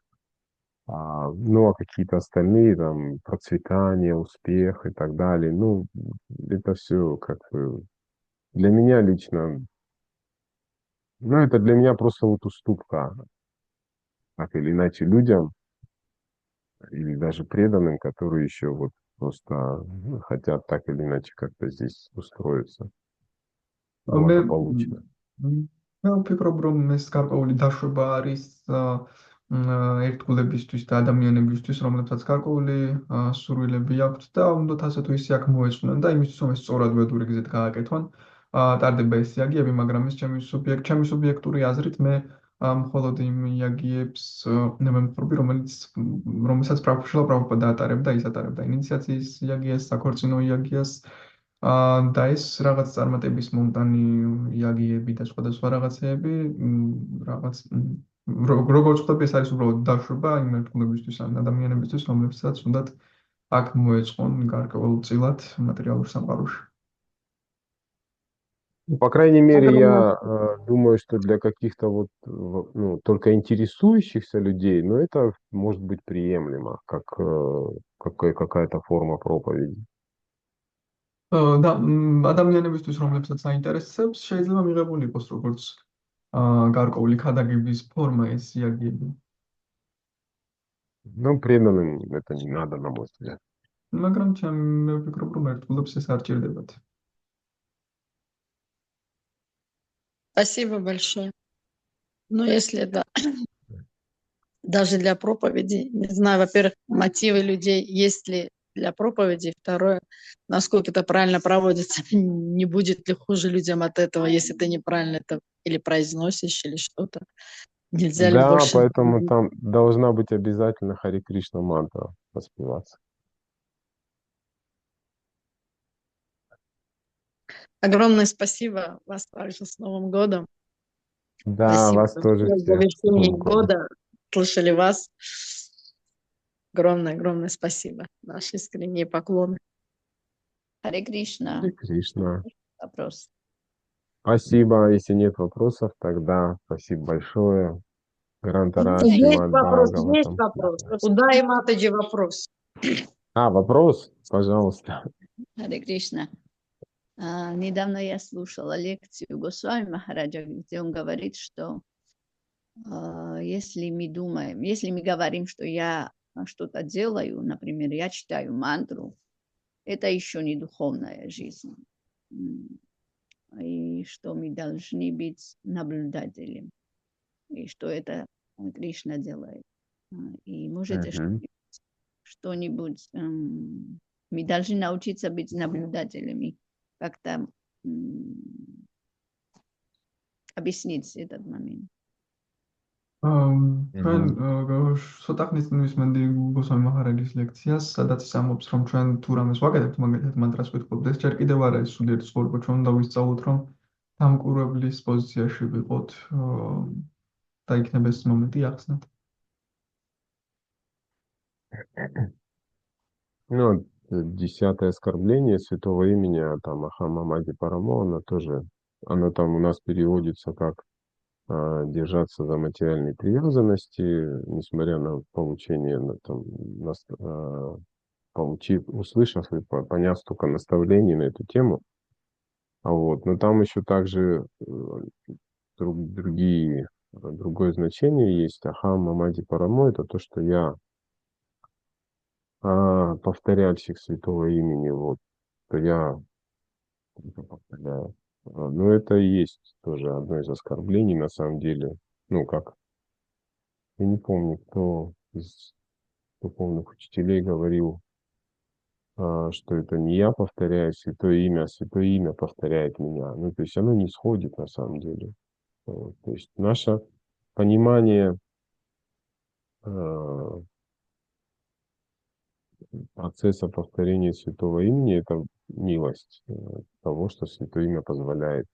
Ну, а какие-то остальные, там, процветание, успех и так далее, ну, это все как бы для меня лично, ну, это для меня просто вот уступка, так или иначе, людям или даже преданным, которые еще вот просто хотят так или иначе как-то здесь устроиться благополучно. მე ვფიქრობ, რომ ეს გარკვეული დაშვება არის ერთგულებისთვის და ადამიანებისთვის, რომლებსაც გარკვეული სურვილები აქვთ და უნდათ ასე თუ ისე აქ მოეწონან და იმისთვის, რომ ეს სწორად ვედური გზით გააკეთონ, ტარდება ეს იაგიები, მაგრამ ეს ჩემი სუბიექტური აზრით მე მხოლოდ იმ იაგიებს ნებემხვრები, რომელსაც Შილაპრაბჰუპადა ატარებდა, ის ატარებდა ინიციაციის იაგიას, საქორწინო იაგიას, და ეს რაღაც წარმატების მომტანი იაგიები და სხვადასხვა რაღაცეები, რაღაც როგორც ვხვდები, ეს არის უბრალოდ დაშვება იმ ერთგულებისთვის ან ადამიანებისთვის, რომლებსაც უნდათ აქ მოეწყონ გარკვეულწილად მატერიალურ სამყაროში. По крайней мере, я думаю, что для каких-то вот, ну, только интересующихся людей, но это может быть приемлемо, как какая-то форма проповеди. და ადამიანებისთვის, რომლებსაც აინტერესებს, შეიძლება მიღებული იყოს როგორც გარკვეული ქადაგების ფორმა ეს იაგიები. Ну, преданным это не надо, на мой взгляд. მაგრამ მე ვფიქრობ, რომ ერთგულებს ეს არ ჭირდებათ. Спасибо большое. Ну, если это даже для проповеди, не знаю, во-первых, мотивы людей, есть ли для проповеди, второе, насколько это правильно проводится, не будет ли хуже людям от этого, если ты неправильно это или произносишь, или что-то. Нельзя ли Да, больше... поэтому там должна быть обязательно Хари Кришна мантра воспеваться. Огромное спасибо. Вас также с Новым годом. Да, Спасибо. вас тоже В всех. завершении года слышали вас. Огромное спасибо. Наши искренние поклоны. Харе Кришна. Хари Кришна. Вопрос. Спасибо. Если нет вопросов, тогда спасибо большое. Грантараш, Есть Шримад вопрос, Бхагаватам. есть вопрос. Куда и Матаджи вопрос? Вопрос, пожалуйста. Харе Кришна. Недавно я слушала лекцию Госвами Махараджа, где он говорит, что если мы думаем, если мы говорим, что я что-то делаю, например, я читаю мантру, это еще не духовная жизнь. И что мы должны быть наблюдателем. И что это Кришна делает. И может что-нибудь... Мы должны научиться быть наблюдателями. Как-то объяснить этот момент. ჩვენ ცოტა ხნის წინ ვისმენდი გოსვამი მაჰარაჯის ლექციას, სადაც ის ამბობს, რომ ჩვენ თუ რამეს ვაკეთებთ, მაგალითად მანტრას ვეთქვით, ეს ჯერ კიდევ არ არის სულიერი ცხოვრება, ჩვენ უნდა ვისწავლოთ, რომ დამკვირვებლის პოზიციაში ვიყოთ და იქნება ეს მომენტი ახსნათ. Ну, 10-е оскорбление святого имени, там, Ахамамади Парамо, оно тоже, оно там у нас переводится как держаться за материальные привязанности, несмотря на получение, услышав и поняв столько наставлений на эту тему. Вот. Но там еще также другие другое значение есть. Ахам Мамади Парамо — это то, что я повторяльщик святого имени, вот, то я повторяю. Но это и есть тоже одно из оскорблений, на самом деле. Ну, как, я не помню, кто из духовных учителей говорил, что это не я повторяю святое имя, а святое имя повторяет меня. Ну, то есть оно не сходит на самом деле. Вот, то есть наше понимание процесса повторения святого имени — это милость того, что святое имя позволяет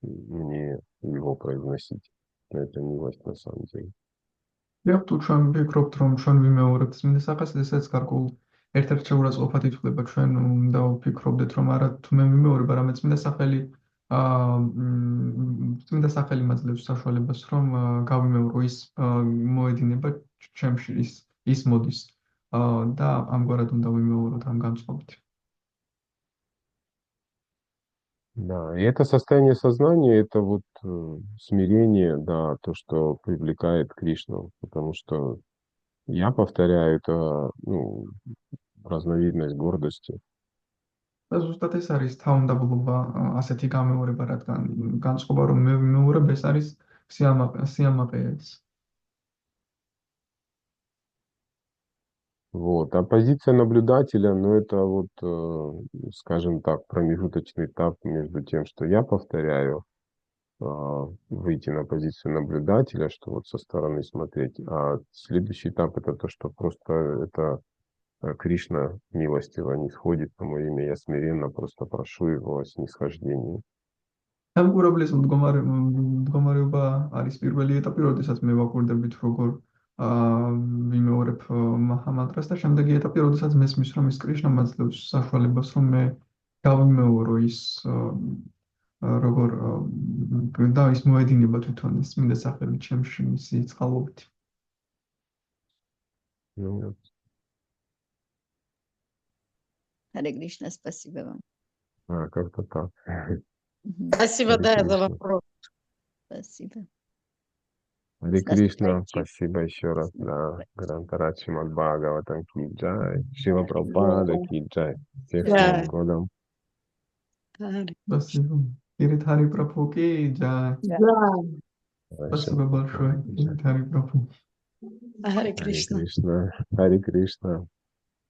мне его произносить. Это милость на самом деле. Яг თუ ჩვენ ვფიქრობთ, რომ ჩვენ ვიმეორებთ წმინდა სახეს, ესეც გარკვეულ ერთ-ერთ შეურაცხყოფად ითვლება. ჩვენ უნდა ვფიქრობდეთ, რომ არა თუ მე ვიმეორებ, არამედ წმინდა სახელი მაძლევს საშუალებას, რომ გავიმეორო, ის მოედინება ჩემში, ის მოდის და ამგვარად უნდა ვიმეოროთ ამ განწყობით. Да, и это состояние сознания, это вот смирение, да, то, что привлекает Кришну, потому что я повторяю, это, ну, разновидность гордости. და ზუსტად ეს არის თავმდაბლობა, ასეთი გამეორება, რადგან განწყობა რომ მე ვიმეორებ, ეს არის სიამაყეც. Вот. А позиция наблюдателя, ну, это вот, скажем так, промежуточный этап между тем, что я повторяю, выйти на позицию наблюдателя, что вот со стороны смотреть. А следующий этап — это то, что просто это Кришна милостиво не сходит на мое имя, я смиренно просто прошу его о снисхождении. დამკვირვებლის მდგომარეობა არის პირველი ეტაპი, როდესაც მე ვაკვირდებით როგორ ვიმეორებ მანტრას და შემდეგი ეტაპი, როდესაც მესმის რომ ის კრიშნა მაძლევს საშუალებას, რომ მე გავიმეორო ის როგორ და ის მოედინება თვითონ ის წმინდა სახელი ჩემში მისი წყალობით. Ну, Харе Кришна, спасибо вам. как-то так. Спасибо, Харе да, за Кришна. вопрос. Спасибо. Харе С Кришна, наступающим. спасибо еще раз. Да, Грантарадж Шримад Бхагаватам ки джай, Шрила Прабхупада ки джай. Всех с Да. Новым годом. Спасибо. Кирит Хари Прабху ки джай. Да, Спасибо большое. Кирит Хари Прабху. Харе Харе Кришна. Кришна. Харе Кришна.